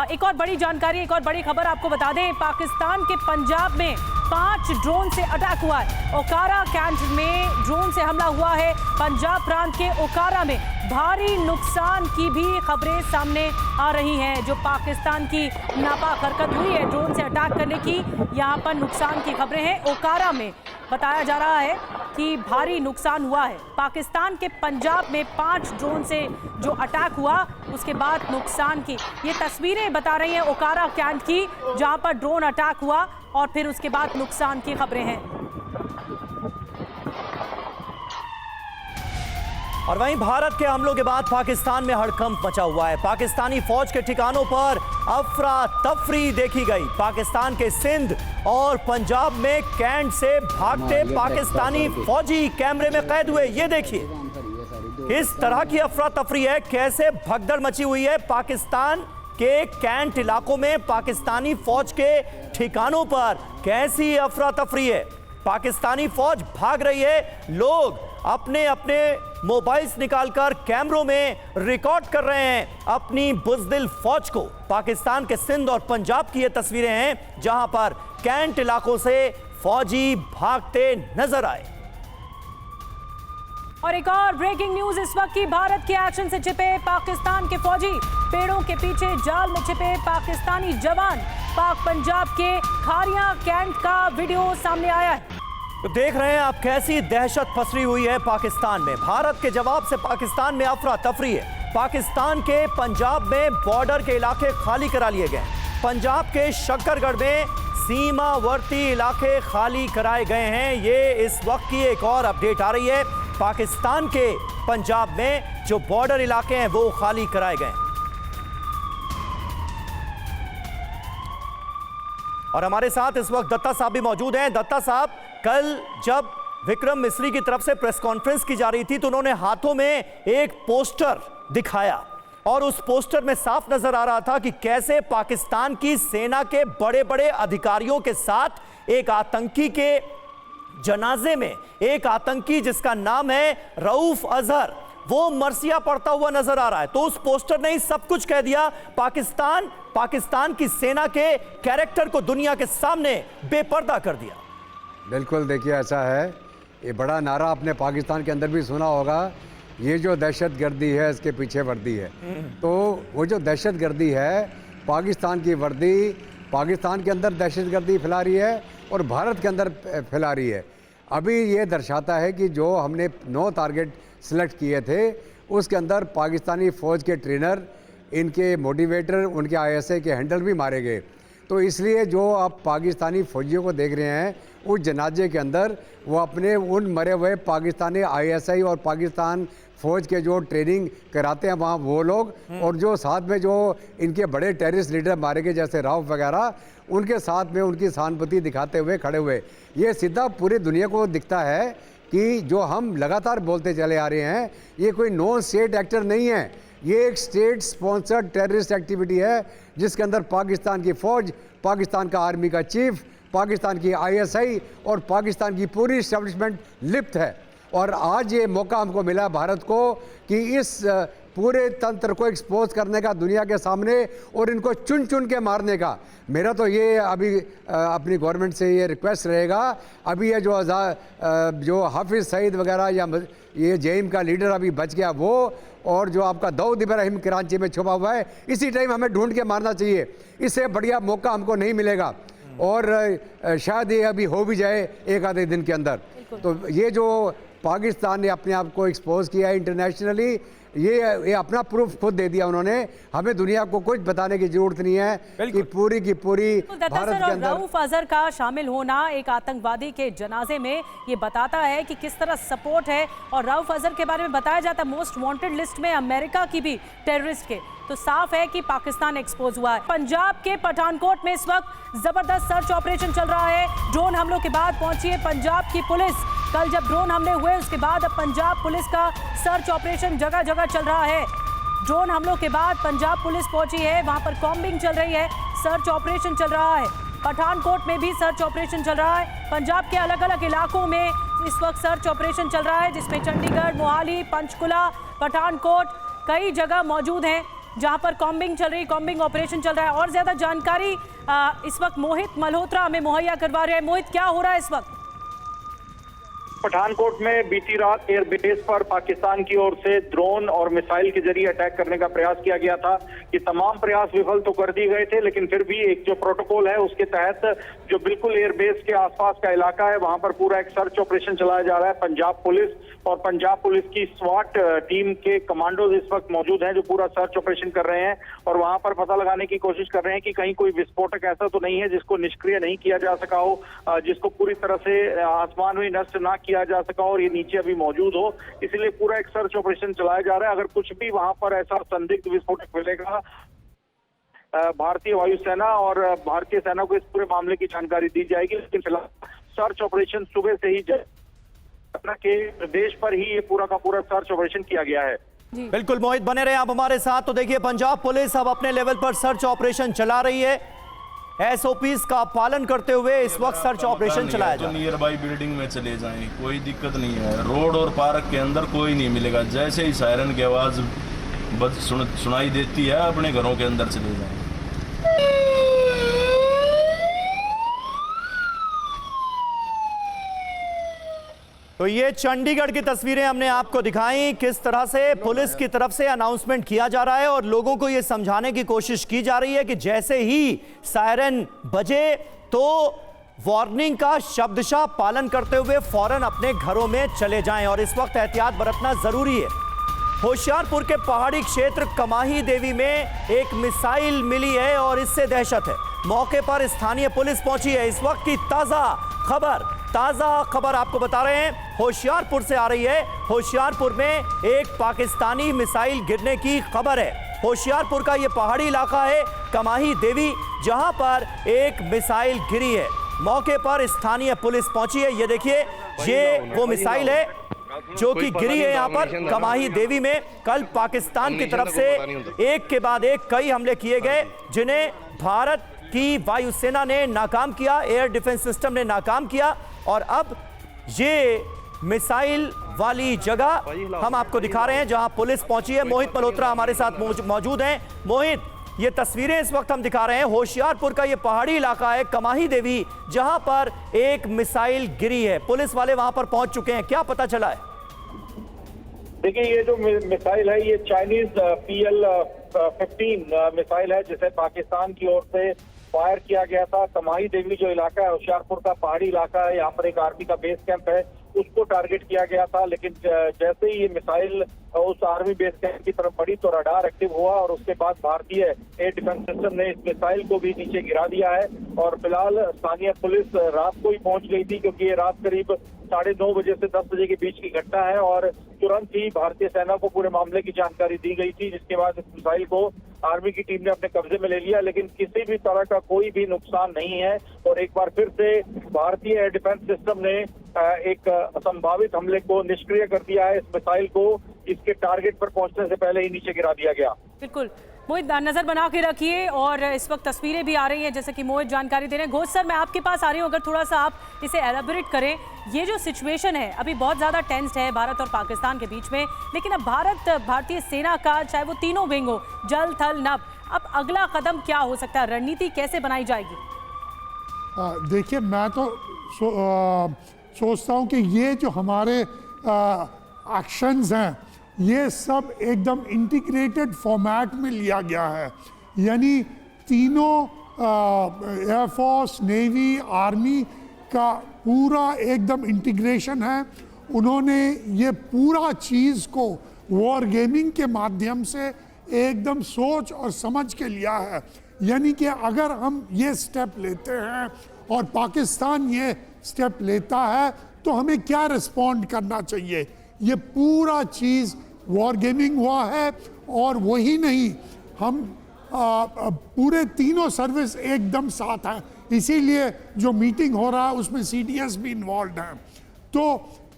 एक और बड़ी जानकारी, एक और बड़ी खबर आपको बता दें, पाकिस्तान के पंजाब में 5 ड्रोन से अटैक हुआ है। ओकारा कैंट में ड्रोन से हमला हुआ है। पंजाब प्रांत के ओकारा में भारी नुकसान की भी खबरें सामने आ रही हैं। जो पाकिस्तान की नापाक हरकत हुई है ड्रोन से अटैक करने की, यहाँ पर नुकसान की खबरें हैं। ओकारा में बताया जा रहा है कि भारी नुकसान हुआ है। पाकिस्तान के पंजाब में 5 ड्रोन से जो अटैक हुआ उसके बाद नुकसान की ये तस्वीरें बता रही हैं ओकारा कैंट की, जहां पर ड्रोन अटैक हुआ और फिर उसके बाद नुकसान की खबरें हैं। और वहीं भारत के हमलों के बाद पाकिस्तान में हड़कंप मचा हुआ है। पाकिस्तानी फौज के ठिकानों पर अफरा तफरी देखी गई। पाकिस्तान के सिंध और पंजाब में कैंट से भागते पाकिस्तानी फौजी कैमरे में कैद हुए। ये देखिए इस तरह की अफरा तफरी है, कैसे भगदड़ मची हुई है। पाकिस्तान के कैंट इलाकों में पाकिस्तानी फौज के ठिकानों पर कैसी अफरा तफरी है। पाकिस्तानी फौज भाग रही है, लोग अपने अपने मोबाइल्स निकालकर कैमरों में रिकॉर्ड कर रहे हैं अपनी बुज़दिल फौज को। पाकिस्तान के सिंध और पंजाब की ये तस्वीरें हैं जहां पर कैंट इलाकों से फौजी भागते नजर आए। और एक और ब्रेकिंग न्यूज इस वक्त की, भारत के एक्शन से छिपे पाकिस्तान के फौजी, पेड़ों के पीछे जाल में छिपे पाकिस्तानी जवान। पाक पंजाब के खारिया कैंट का वीडियो सामने आया है। तो देख रहे हैं आप कैसी दहशत पसरी हुई है पाकिस्तान में। भारत के जवाब से पाकिस्तान में अफरा तफरी है। पाकिस्तान के पंजाब में बॉर्डर के इलाके खाली करा लिए गए। पंजाब के शक्करगढ़ में सीमावर्ती इलाके खाली कराए गए हैं। ये इस वक्त की एक और अपडेट आ रही है। पाकिस्तान के पंजाब में जो बॉर्डर इलाके हैं वो खाली कराए गए। और हमारे साथ इस वक्त दत्ता साहब भी मौजूद हैं। दत्ता साहब, कल जब विक्रम मिस्री की तरफ से प्रेस कॉन्फ्रेंस की जा रही थी तो उन्होंने हाथों में एक पोस्टर दिखाया और उस पोस्टर में साफ नजर आ रहा था कि कैसे पाकिस्तान की सेना के बड़े बड़े अधिकारियों के साथ एक आतंकी के जनाजे में एक आतंकी जिसका नाम है रऊफ अजहर, वो मरसिया पड़ता हुआ नजर आ रहा है। तो उस पोस्टर ने ही सब कुछ कह दिया। पाकिस्तान की सेना के कैरेक्टर को दुनिया के सामने बेपर्दा कर दिया। बिल्कुल, देखिए ऐसा है, ये बड़ा नारा आपने पाकिस्तान के अंदर भी सुना होगा, ये जो दहशतगर्दी है इसके पीछे वर्दी है। तो वो जो दहशतगर्दी है, पाकिस्तान की वर्दी पाकिस्तान के अंदर दहशतगर्दी फैला रही है और भारत के अंदर फैला रही है। अभी ये दर्शाता है कि जो हमने 9 टारगेट सिलेक्ट किए थे उसके अंदर पाकिस्तानी फ़ौज के ट्रेनर, इनके मोटिवेटर, उनके ISI के हैंडल भी मारे गए। तो इसलिए जो आप पाकिस्तानी फ़ौजियों को देख रहे हैं उस जनाजे के अंदर वो अपने उन मरे हुए पाकिस्तानी ISI और पाकिस्तान फ़ौज के जो ट्रेनिंग कराते हैं वहाँ वो लोग, और जो साथ में जो इनके बड़े टेररिस्ट लीडर मारे गए जैसे राउफ वगैरह, उनके साथ में उनकी सहानुभूति दिखाते हुए खड़े हुए। ये सीधा पूरी दुनिया को दिखता है कि जो हम लगातार बोलते चले आ रहे हैं, ये कोई नॉन स्टेट एक्टर नहीं है, ये एक स्टेट स्पॉन्सर्ड टेररिस्ट एक्टिविटी है जिसके अंदर पाकिस्तान की फ़ौज, पाकिस्तान का आर्मी का चीफ, पाकिस्तान की ISI और पाकिस्तान की पूरी एस्टेब्लिशमेंट लिप्त है। और आज ये मौका हमको मिला भारत को कि इस पूरे तंत्र को एक्सपोज करने का दुनिया के सामने और इनको चुन चुन के मारने का। मेरा तो ये अभी अपनी गवर्नमेंट से ये रिक्वेस्ट रहेगा, अभी ये जो हाफिज़ सईद वगैरह या ये JIM का लीडर अभी बच गया वो, और जो आपका दाऊद इब्राहिम कराची में छुपा हुआ है, इसी टाइम हमें ढूंढ के मारना चाहिए। इससे बढ़िया मौका हमको नहीं मिलेगा और शायद ये अभी हो भी जाए एक आधे दिन के अंदर। तो ये जो पाकिस्तान ने अपने आप को एक्सपोज किया इंटरनेशनली, ये अपना प्रूफ खुद दे दिया उन्होंने। हमें दुनिया को कुछ बताने की जरूरत नहीं है कि पूरी की पूरी भारत के अंदर रऊफ अजहर का शामिल होना एक आतंकवादी के जनाजे में ये बताता है कि किस तरह सपोर्ट है। और रऊफ अजहर के बारे में बताया जाता है मोस्ट वांटेड लिस्ट में अमेरिका की भी टेररिस्ट के। तो साफ है कि पाकिस्तान एक्सपोज हुआ है। पंजाब के पठानकोट में इस वक्त जबरदस्त सर्च ऑपरेशन चल रहा है। ड्रोन हमलों के बाद पहुंची है पंजाब की पुलिस। कल जब ड्रोन हमले हुए उसके बाद अब पंजाब पुलिस का सर्च ऑपरेशन जगह जगह चल रहा है। ड्रोन हमलों के बाद पंजाब पुलिस पहुंची है, वहां पर कॉम्बिंग चल रही है, सर्च ऑपरेशन चल रहा है। पठानकोट में भी सर्च ऑपरेशन चल रहा है। पंजाब के अलग अलग इलाकों में इस वक्त सर्च ऑपरेशन चल रहा है, जिसमें चंडीगढ़, मोहाली, पंचकुला, पठानकोट कई जगह मौजूद हैं जहां पर कॉम्बिंग चल रही, कॉम्बिंग ऑपरेशन चल रहा है। और ज्यादा जानकारी इस वक्त मोहित मल्होत्रा हमें मुहैया करवा रहे हैं। मोहित, क्या हो रहा है इस वक्त? पठानकोट में बीती रात एयरबेस पर पाकिस्तान की ओर से ड्रोन और मिसाइल के जरिए अटैक करने का प्रयास किया गया था। ये तमाम प्रयास विफल तो कर दिए गए थे, लेकिन फिर भी एक जो प्रोटोकॉल है उसके तहत जो बिल्कुल एयरबेस के आसपास का इलाका है वहां पर पूरा एक सर्च ऑपरेशन चलाया जा रहा है। पंजाब पुलिस और पंजाब पुलिस की स्वाट टीम के कमांडोज इस वक्त मौजूद हैं जो पूरा सर्च ऑपरेशन कर रहे हैं और वहां पर पता लगाने की कोशिश कर रहे हैं कि कहीं कोई विस्फोटक ऐसा तो नहीं है जिसको निष्क्रिय नहीं किया जा सका हो, जिसको पूरी तरह से आसमान में नष्ट ना किया जा सका और ये नीचे अभी मौजूद हो। इसलिए पूरा एक सर्च ऑपरेशन चलाया जा रहा है। अगर कुछ भी वहां पर ऐसा संदिग्ध विस्फोटक मिलेगा, भारतीय वायुसेना और भारतीय सेना को इस पूरे मामले की जानकारी दी जाएगी। लेकिन फिलहाल सर्च ऑपरेशन सुबह से ही के प्रदेश पर ही ये पूरा का पूरा सर्च ऑपरेशन किया गया है। बिल्कुल मोहित, बने रहे आप हमारे साथ। तो देखिए, पंजाब पुलिस अब अपने लेवल पर सर्च ऑपरेशन चला रही है। एसओपीज का पालन करते हुए इस वक्त सर्च ऑपरेशन चलाया जा रहा है। नियर बाई बिल्डिंग में चले जाएं, कोई दिक्कत नहीं है। रोड और पार्क के अंदर कोई नहीं मिलेगा। जैसे ही सायरन की आवाज सुनाई देती है अपने घरों के अंदर चले जाएं। तो ये चंडीगढ़ की तस्वीरें हमने आपको दिखाई, किस तरह से पुलिस की तरफ से अनाउंसमेंट किया जा रहा है और लोगों को ये समझाने की कोशिश की जा रही है कि जैसे ही सायरन बजे तो वार्निंग का शब्दशः पालन करते हुए फौरन अपने घरों में चले जाएं और इस वक्त एहतियात बरतना जरूरी है। होशियारपुर के पहाड़ी क्षेत्र कमाही देवी में एक मिसाइल मिली है और इससे दहशत है। मौके पर स्थानीय पुलिस पहुंची है। इस वक्त की ताजा खबर आपको बता रहे हैं, होशियारपुर से आ रही है। होशियारपुर में एक पाकिस्तानी मिसाइल गिरने की खबर है। होशियारपुर का यह पहाड़ी इलाका है कमाही देवी, जहां पर एक मिसाइल गिरी है। मौके पर स्थानीय पुलिस पहुंची है। ये देखिए, ये वो मिसाइल है जो कि गिरी है यहां पर कमाही देवी में। कल पाकिस्तान की तरफ से एक के बाद एक कई हमले किए गए जिन्हें भारत की वायुसेना ने नाकाम किया, एयर डिफेंस सिस्टम ने नाकाम किया और अब ये मिसाइल वाली जगह हम आपको दिखा रहे हैं जहां पुलिस पहुंची है। मोहित मल्होत्रा हमारे साथ मौजूद हैं। मोहित, ये तस्वीरें इस वक्त हम दिखा रहे हैं, होशियारपुर का ये पहाड़ी इलाका है कमाही देवी, जहां पर एक मिसाइल गिरी है। पुलिस वाले वहां पर पहुंच चुके हैं, क्या पता चला है? देखिए, ये जो मिसाइल है ये चाइनीज PL-15 मिसाइल है जिसे पाकिस्तान की ओर से फायर किया गया था। कमाही देवी जो इलाका है होशियारपुर का पहाड़ी इलाका है, यहाँ पर एक आर्मी का बेस कैंप है, उसको टारगेट किया गया था। लेकिन जैसे ही ये मिसाइल उस आर्मी बेस कैंप की तरफ बढ़ी तो रडार एक्टिव हुआ और उसके बाद भारतीय एयर डिफेंस सिस्टम ने इस मिसाइल को भी नीचे गिरा दिया है। और फिलहाल स्थानीय पुलिस रात को ही पहुंच गई थी क्योंकि ये रात करीब 9:30 बजे से 10 बजे के बीच की घटना है और तुरंत ही भारतीय सेना को पूरे मामले की जानकारी दी गई थी, जिसके बाद इस मिसाइल को आर्मी की टीम ने अपने कब्जे में ले लिया। लेकिन किसी भी तरह का कोई भी नुकसान नहीं है और एक बार फिर से भारतीय एयर डिफेंस सिस्टम ने एक संभावित हमले को निष्क्रिय कर दिया है। इस मिसाइल को इसके टारगेट पर पहुंचने से पहले ही नीचे गिरा दिया गया। बिल्कुल मोहित, नजर बना के रखिए और इस वक्त तस्वीरें भी आ रही हैं जैसे कि मोहित जानकारी दे रहे हैं। घोष सर, मैं आपके पास आ रही हूँ, अगर थोड़ा सा आप इसे एलाबोरेट करें। ये जो सिचुएशन है अभी बहुत ज़्यादा टेंस्ड है भारत और पाकिस्तान के बीच में, लेकिन अब भारतीय सेना का चाहे वो तीनों विंग हो, जल थल नभ, अब अगला कदम क्या हो सकता है? रणनीति कैसे बनाई जाएगी? देखिए, मैं तो सोचता हूँ कि ये जो हमारे एक्शंस हैं ये सब एकदम इंटीग्रेटेड फॉर्मेट में लिया गया है। यानी तीनों एयरफोर्स, नेवी, आर्मी का पूरा एकदम इंटीग्रेशन है। उन्होंने ये पूरा चीज़ को वॉर गेमिंग के माध्यम से एकदम सोच और समझ के लिया है। यानी कि अगर हम ये स्टेप लेते हैं और पाकिस्तान ये स्टेप लेता है तो हमें क्या रिस्पॉन्ड करना चाहिए। ये पूरा चीज़ वॉर गेमिंग हुआ है और वही नहीं, हम पूरे तीनों सर्विस एकदम साथ हैं, इसीलिए जो मीटिंग हो रहा है उसमें CDS भी इन्वॉल्व है। तो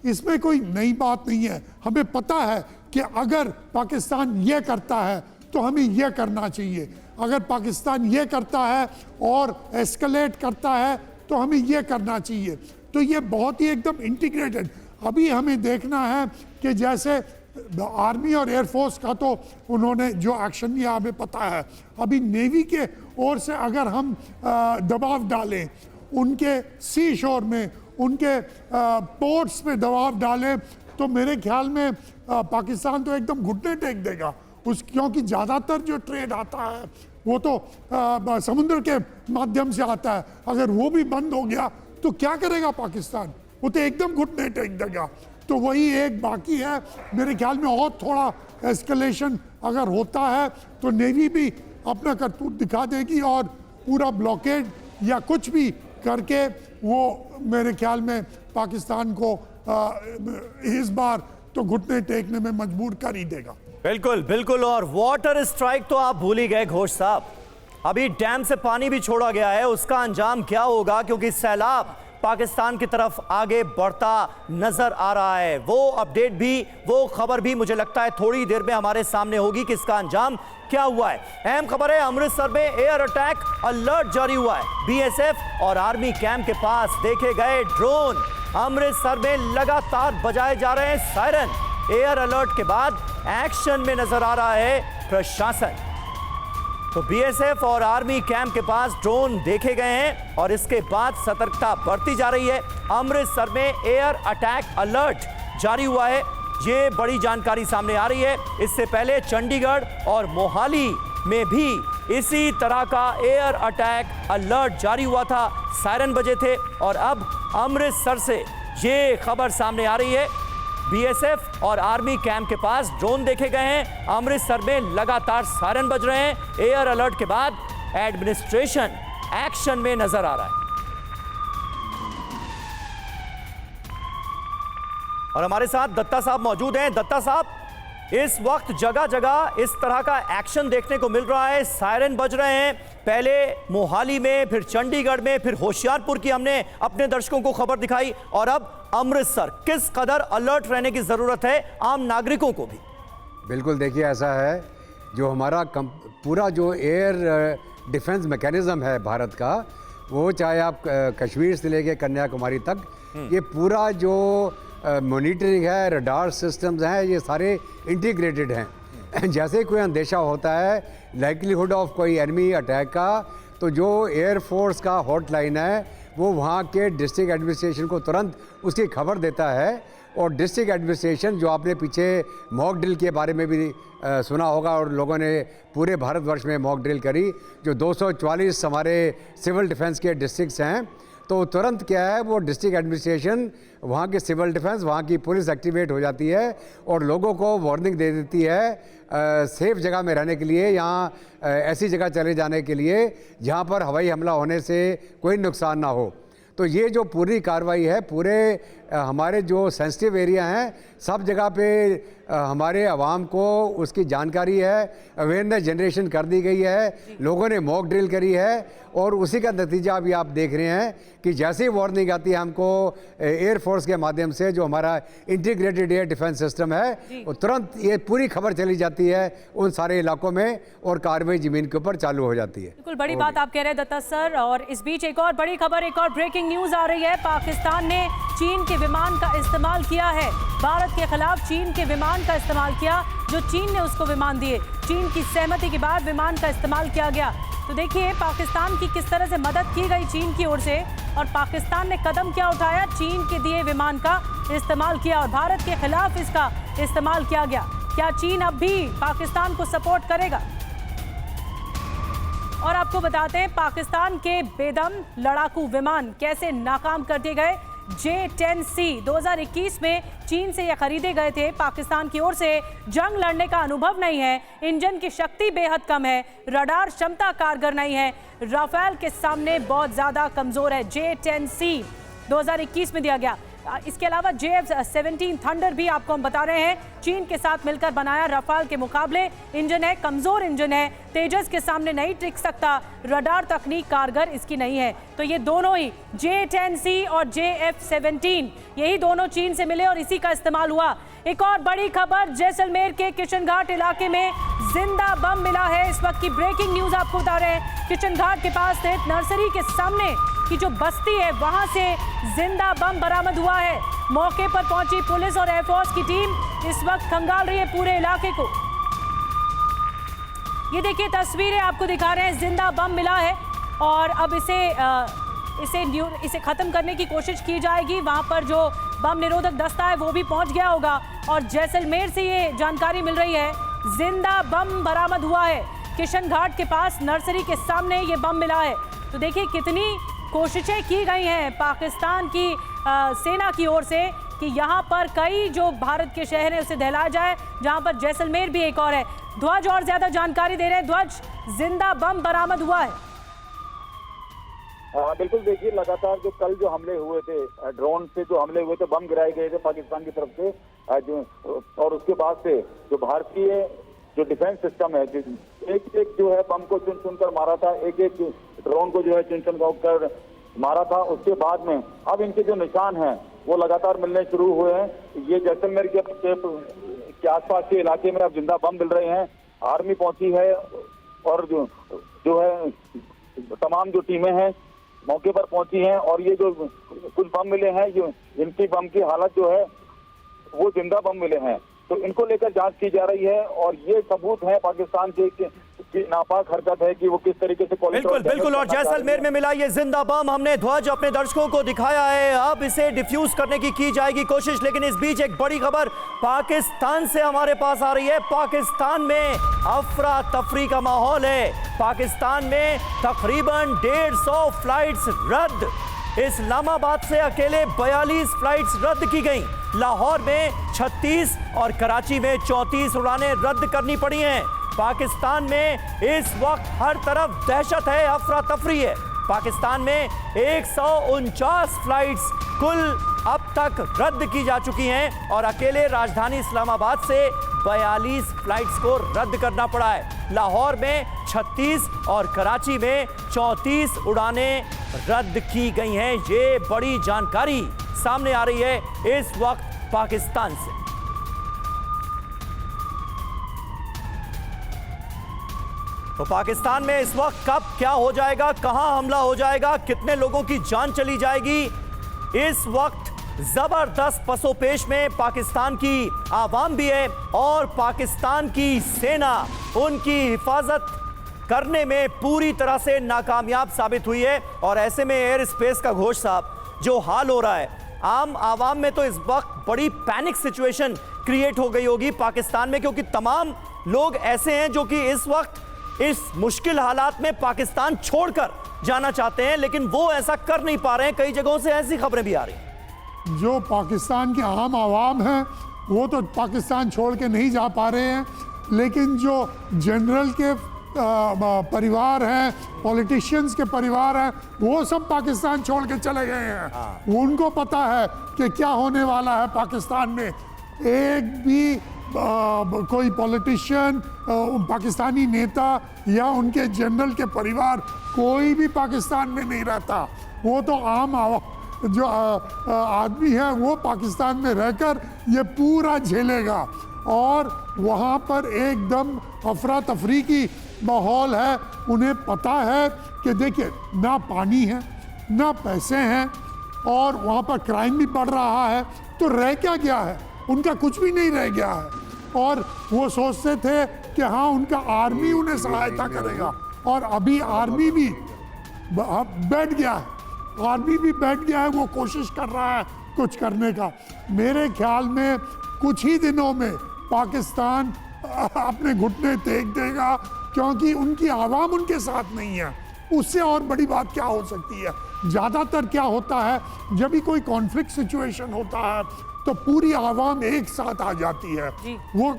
इसमें कोई नई बात नहीं है, हमें पता है कि अगर पाकिस्तान ये करता है तो हमें ये करना चाहिए, अगर पाकिस्तान ये करता है और एस्केलेट करता है तो हमें ये करना चाहिए। तो ये बहुत ही एकदम इंटीग्रेटेड। अभी हमें देखना है कि जैसे आर्मी और एयरफोर्स का तो उन्होंने जो एक्शन लिया हमें पता है, अभी नेवी के ओर से अगर हम दबाव डालें, उनके सी शोर में, उनके पोर्ट्स में दबाव डालें, तो मेरे ख्याल में पाकिस्तान तो एकदम घुटने टेक देगा क्योंकि ज़्यादातर जो ट्रेड आता है वो तो समुद्र के माध्यम से आता है। अगर वो भी बंद हो गया तो क्या करेगा पाकिस्तान? वो तो एकदम घुटने टेक देगा। तो वही एक बाकी है मेरे ख्याल में, और थोड़ा एस्केलेशन अगर होता है तो नेवी भी अपना करतूत दिखा देगी और पूरा ब्लॉकेड या कुछ भी करके वो मेरे ख्याल में पाकिस्तान को इस बार तो घुटने टेकने में मजबूर कर ही देगा। बिल्कुल बिल्कुल। और वाटर स्ट्राइक तो आप भूल ही गए घोष साहब, अभी डैम से पानी भी छोड़ा गया है, उसका अंजाम क्या होगा? क्योंकि सैलाब पाकिस्तान की तरफ आगे बढ़ता नजर आ रहा है। वो अपडेट भी, वो खबर भी मुझे लगता है थोड़ी देर में हमारे सामने होगी कि इसका अंजाम क्या हुआ है। अहम खबर है, अमृतसर में एयर अटैक अलर्ट जारी हुआ है। BSF और आर्मी कैंप के पास देखे गए ड्रोन। अमृतसर में लगातार बजाए जा रहे हैं सायरन। एयर अलर्ट के बाद एक्शन में नजर आ रहा है प्रशासन। तो BSF और आर्मी कैंप के पास ड्रोन देखे गए हैं और इसके बाद सतर्कता बढ़ती जा रही है। अमृतसर में एयर अटैक अलर्ट जारी हुआ है, ये बड़ी जानकारी सामने आ रही है। इससे पहले चंडीगढ़ और मोहाली में भी इसी तरह का एयर अटैक अलर्ट जारी हुआ था, सायरन बजे थे। और अब अमृतसर से ये खबर सामने आ रही है, BSF और आर्मी कैंप के पास ड्रोन देखे गए हैं। अमृतसर में लगातार सायरन बज रहे हैं। एयर अलर्ट के बाद एडमिनिस्ट्रेशन एक्शन में नजर आ रहा है। और हमारे साथ दत्ता साहब मौजूद हैं। दत्ता साहब, इस वक्त जगह जगह इस तरह का एक्शन देखने को मिल रहा है, सायरन बज रहे हैं। पहले मोहाली में, फिर चंडीगढ़ में, फिर होशियारपुर की हमने अपने दर्शकों को खबर दिखाई और अब अमृतसर। किस कदर अलर्ट रहने की जरूरत है आम नागरिकों को भी? बिल्कुल, देखिए ऐसा है, जो हमारा पूरा जो एयर डिफेंस मैकेनिज्म है भारत का, वो चाहे आप कश्मीर से लेके कन्याकुमारी तक, ये पूरा जो मॉनिटरिंग है, रडार सिस्टम्स हैं, ये सारे इंटीग्रेटेड हैं। जैसे ही कोई अंदेशा होता है लाइक्लीहुड ऑफ कोई एनिमी अटैक का, तो जो एयरफोर्स का हॉटलाइन है वो वहाँ के डिस्ट्रिक्ट एडमिनिस्ट्रेशन को तुरंत उसकी खबर देता है। और डिस्ट्रिक्ट एडमिनिस्ट्रेशन, जो आपने पीछे मॉक ड्रिल के बारे में भी सुना होगा और लोगों ने पूरे भारतवर्ष में मॉक ड्रिल करी, जो 244 हमारे सिविल डिफेंस के डिस्ट्रिक्ट्स हैं, तो तुरंत क्या है, वो डिस्ट्रिक्ट एडमिनिस्ट्रेशन, वहाँ के सिविल डिफेंस, वहाँ की पुलिस एक्टिवेट हो जाती है और लोगों को वार्निंग दे देती है सेफ जगह में रहने के लिए, यहाँ ऐसी जगह चले जाने के लिए जहाँ पर हवाई हमला होने से कोई नुकसान ना हो। तो ये जो पूरी कार्रवाई है, पूरे हमारे जो सेंसिटिव एरिया हैं, सब जगह पे हमारे आवाम को उसकी जानकारी है, अवेयरनेस जनरेशन कर दी गई है, लोगों ने मॉक ड्रिल करी है और उसी का नतीजा अभी आप देख रहे हैं कि जैसे ही वार्निंग आती है हमको एयरफोर्स के माध्यम से, जो हमारा इंटीग्रेटेड एयर डिफेंस सिस्टम है, वो तुरंत ये पूरी खबर चली जाती है उन सारे इलाकों में और कार्रवाई ज़मीन के ऊपर चालू हो जाती है। बिल्कुल बड़ी बात आप कह रहे हैं दत्ता सर। और इस बीच एक और बड़ी खबर, एक और ब्रेकिंग न्यूज़ आ रही है। पाकिस्तान ने चीन के विमान का इस्तेमाल किया है, भारत के खिलाफ चीन के विमान का इस्तेमाल किया, जो चीन ने उसको विमान दिए। चीन की सहमति के बाद विमान का इस्तेमाल किया गया। तो देखिए पाकिस्तान की किस तरह से मदद की गई चीन की ओर से, और पाकिस्तान ने कदम क्या उठाया, चीन के दिए विमान का इस्तेमाल किया और भारत के खिलाफ इसका इस्तेमाल किया गया। क्या चीन अब भी पाकिस्तान को सपोर्ट करेगा? और आपको बताते हैं पाकिस्तान के बेदम लड़ाकू विमान कैसे नाकाम कर दिए गए। J-10C 2021 में चीन से ये खरीदे गए थे। पाकिस्तान की ओर से जंग लड़ने का अनुभव नहीं है, इंजन की शक्ति बेहद कम है, रडार क्षमता कारगर नहीं है, राफेल के सामने बहुत ज़्यादा कमज़ोर है। J-10C 2021 में दिया गया। इसके अलावा JF-17 थंडर भी आपको हम बता रहे हैं चीन के साथ मिलकर बनाया रफाल के मुकाबले इंजन है, कमजोर इंजन है, तेजस के सामने नहीं टिक सकता, रडार तकनीक कारगर इसकी नहीं है। तो ये दोनों ही J-10C और JF-17 यही दोनों चीन से मिले और इसी का इस्तेमाल हुआ। एक और बड़ी खबर, जैसलमेर के किशन घाट इलाके में जिंदा बम मिला है। इस वक्त की ब्रेकिंग न्यूज आपको बता रहे हैं, किशन घाट के पास स्थित नर्सरी के सामने की जो बस्ती है वहां से जिंदा बम बरामद हुआ है। मौके पर पहुंची पुलिस और एयरफोर्स की टीम इस वक्त खंगाल रही है पूरे इलाके को। ये देखिए तस्वीरें आपको दिखा रहे हैं, जिंदा बम मिला है और अब इसे खत्म करने की कोशिश की जाएगी। वहां पर जो बम निरोधक दस्ता है वो भी पहुंच गया होगा और जैसलमेर से ये जानकारी मिल रही है, जिंदा बम बरामद हुआ है। किशन घाट के पास नर्सरी के सामने ये बम मिला है। तो देखिए कितनी कोशिशें की गई हैं पाकिस्तान की सेना की ओर से कि यहाँ पर कई जो भारत के शहर हैं उसे दहलाया जाए, जहाँ पर जैसलमेर भी एक और है। ध्वज और ज्यादा जानकारी दे रहे हैं। ध्वज, जिंदा बम बरामद हुआ है। बिल्कुल, देखिए लगातार जो कल जो हमले हुए थे, ड्रोन से जो हमले हुए थे, बम गिराए गए थे पाकिस्तान की तरफ से, और उसके बाद से जो भारतीय जो डिफेंस सिस्टम है, एक एक जो है बम को चुन चुन कर मारा था, एक एक ड्रोन को जो है चुन चुन कर मारा था। उसके बाद में अब इनके जो निशान हैं वो लगातार मिलने शुरू हुए हैं। ये जैसलमेर के आसपास के इलाके में अब जिंदा बम मिल रहे हैं। आर्मी पहुंची है और जो है तमाम जो टीमें हैं मौके पर पहुंची हैं और ये जो कुछ बम मिले हैं, इनकी बम की हालत जो है वो जिंदा बम मिले हैं, तो इनको लेकर जांच की जा रही है और ये सबूत है पाकिस्तान की नापाक हरकत है कि वो किस तरीके से बिल्कुल। और जैसलमेर में मिला ये जिंदा बम हमने ध्वज अपने दर्शकों को दिखाया है। अब इसे डिफ्यूज करने की जाएगी कोशिश, लेकिन इस बीच एक बड़ी खबर पाकिस्तान से हमारे पास आ रही है। पाकिस्तान में अफरा तफरी का माहौल है। पाकिस्तान में तकरीबन 150 फ्लाइट्स रद्द। इस्लामाबाद से अकेले 42 फ्लाइट्स रद्द की गई। लाहौर में 36 और कराची में 34 उड़ानें रद्द करनी पड़ी हैं। पाकिस्तान में इस वक्त हर तरफ दहशत है, अफरा तफरी है। पाकिस्तान में 149 फ्लाइट्स कुल अब तक रद्द की जा चुकी हैं और अकेले राजधानी इस्लामाबाद से 42 फ्लाइट्स को रद्द करना पड़ा है। लाहौर में 36 और कराची में 34 उड़ानें रद्द की गई हैं। ये बड़ी जानकारी सामने आ रही है इस वक्त पाकिस्तान से। तो पाकिस्तान में इस वक्त कब क्या हो जाएगा, कहां हमला हो जाएगा, कितने लोगों की जान चली जाएगी, इस वक्त जबरदस्त पसोपेश में पाकिस्तान की आवाम भी है और पाकिस्तान की सेना उनकी हिफाजत करने में पूरी तरह से नाकामयाब साबित हुई है। और ऐसे में एयर स्पेस का घोष साहब जो हाल हो रहा है, आम आवाम में तो इस वक्त बड़ी पैनिक सिचुएशन क्रिएट हो गई होगी पाकिस्तान में, क्योंकि तमाम लोग ऐसे हैं जो कि इस वक्त इस मुश्किल हालात में पाकिस्तान छोड़कर जाना चाहते हैं, लेकिन वो ऐसा कर नहीं पा रहे हैं। कई जगहों से ऐसी खबरें भी आ रही हैं। जो पाकिस्तान की आम आवाम है वो तो पाकिस्तान छोड़ के नहीं जा पा रहे हैं, लेकिन जो जनरल के परिवार हैं, पॉलिटिशियंस के परिवार हैं, वो सब पाकिस्तान छोड़ के चले गए हैं। उनको पता है कि क्या होने वाला है पाकिस्तान में। एक भी कोई पॉलिटिशियन, पाकिस्तानी नेता या उनके जनरल के परिवार कोई भी पाकिस्तान में नहीं रहता। वो तो आम जो आदमी है वो पाकिस्तान में रहकर ये पूरा झेलेगा और वहाँ पर एकदम अफरा तफरी की माहौल है। उन्हें पता है कि देखिए ना पानी है ना पैसे हैं और वहाँ पर क्राइम भी बढ़ रहा है, तो रह क्या गया है, उनका कुछ भी नहीं रह गया है। और वो सोचते थे कि हाँ उनका आर्मी उन्हें सहायता करेगा और अभी आर्मी भी बैठ गया है, आर्मी भी बैठ गया है, वो कोशिश कर रहा है कुछ करने का। मेरे ख्याल में कुछ ही दिनों में पाकिस्तान अपने घुटने टेक देगा, क्योंकि उनकी आवाम उनके साथ नहीं है। उससे और बड़ी बात क्या हो सकती है। ज़्यादातर क्या होता है, जब भी कोई कॉन्फ्लिक्ट सिचुएशन होता है तो पूरी आवाम एक साथ आ जाती है, वो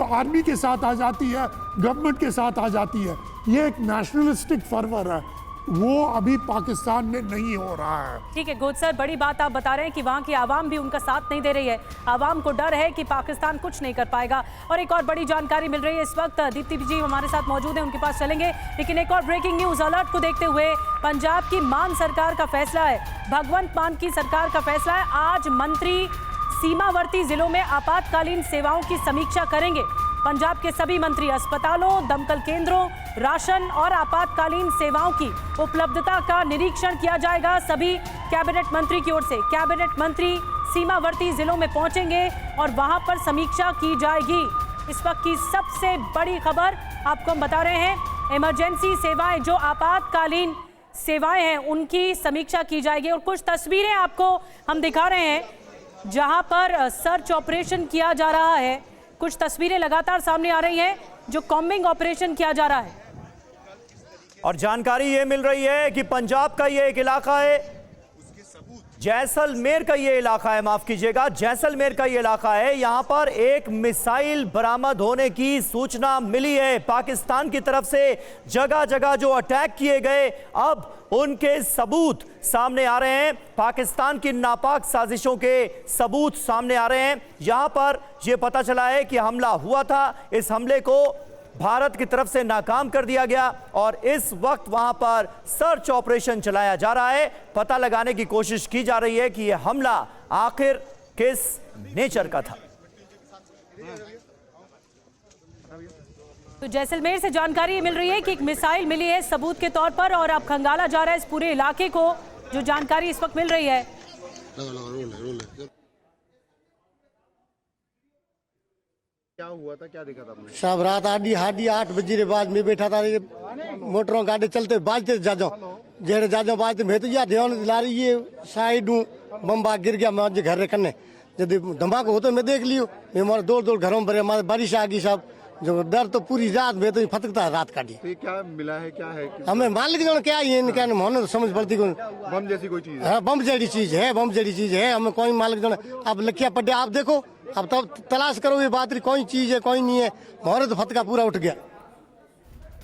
आर्मी के साथ आ जाती है, गवर्नमेंट के साथ आ जाती है। ये एक नेशनलिस्टिक फर्वर है। वो अभी पाकिस्तान में नहीं हो रहा है। ठीक है गोद सर, बड़ी बात आप बता रहे हैं कि वहाँ की आवाम भी उनका साथ नहीं दे रही है, आवाम को डर है कि पाकिस्तान कुछ नहीं कर पाएगा। और एक और बड़ी जानकारी मिल रही है इस वक्त, दीप्ति जी हमारे साथ मौजूद है, उनके पास चलेंगे, लेकिन एक और ब्रेकिंग न्यूज अलर्ट को देखते हुए पंजाब की मान सरकार का फैसला है, भगवंत मान की सरकार का फैसला है, आज मंत्री सीमावर्ती जिलों में आपातकालीन सेवाओं की समीक्षा करेंगे। पंजाब के सभी मंत्री अस्पतालों, दमकल केंद्रों, राशन और आपातकालीन सेवाओं की उपलब्धता का निरीक्षण किया जाएगा। सभी कैबिनेट मंत्री की ओर से कैबिनेट मंत्री सीमावर्ती जिलों में पहुंचेंगे और वहां पर समीक्षा की जाएगी। इस वक्त की सबसे बड़ी खबर आपको हम बता रहे हैं, इमरजेंसी सेवाएं, जो आपातकालीन सेवाएं हैं, उनकी समीक्षा की जाएगी। और कुछ तस्वीरें आपको हम दिखा रहे हैं जहां पर सर्च ऑपरेशन किया जा रहा है। कुछ तस्वीरें लगातार सामने आ रही हैं जो कॉम्बिंग ऑपरेशन किया जा रहा है। और जानकारी ये मिल रही है कि पंजाब का ये एक इलाका है, जैसलमेर का ये इलाका है, माफ कीजिएगा, जैसलमेर का ये इलाका है। यहां पर एक मिसाइल बरामद होने की सूचना मिली है। पाकिस्तान की तरफ से जगह जगह जो अटैक किए गए, अब उनके सबूत सामने आ रहे हैं, पाकिस्तान की नापाक साजिशों के सबूत सामने आ रहे हैं। यहां पर यह पता चला है कि हमला हुआ था, इस हमले को भारत की तरफ से नाकाम कर दिया गया और इस वक्त वहां पर सर्च ऑपरेशन चलाया जा रहा है। पता लगाने की कोशिश की जा रही है कि यह हमला आखिर किस नेचर का था। तो जैसलमेर से जानकारी मिल रही है कि एक मिसाइल मिली है सबूत के तौर पर और अब खंगाला जा रहा है इस पूरे इलाके को, जो जानकारी इस वक्त मिल रही है। क्या हुआ था, क्या देखा था आपने? साहब रात आधी 8 बजे के बाद मैं बैठा था, मोटरों गाड़ी चलते बाजते जाजो जेड़े जाजो बाजते मैं तो यार ध्यान दिला रही ये साइड बम्बा गिर गया मैं घर रे कन्ने जब धमाका हो तो मैं देख लियो, मैं मारे दौड़ घरों में हमारे बारिश आ गई साहब, जो डर तो पूरी रात में तो फटकता रात काटी। तो ये क्या मिला है, क्या है? हमें मालिक जो क्या ये इनका मोहन तो समझ पड़ती कौन बम जैसी कोई चीज है? हाँ बम जैसी चीज है, बम जैसी चीज है। हमें कोई मालिक जो अब लखिया पड्डे आप देखो, अब तब तलाश करो ये बात कोई चीज है कोई नहीं है, मोहरे तो फटका पूरा उठ गया।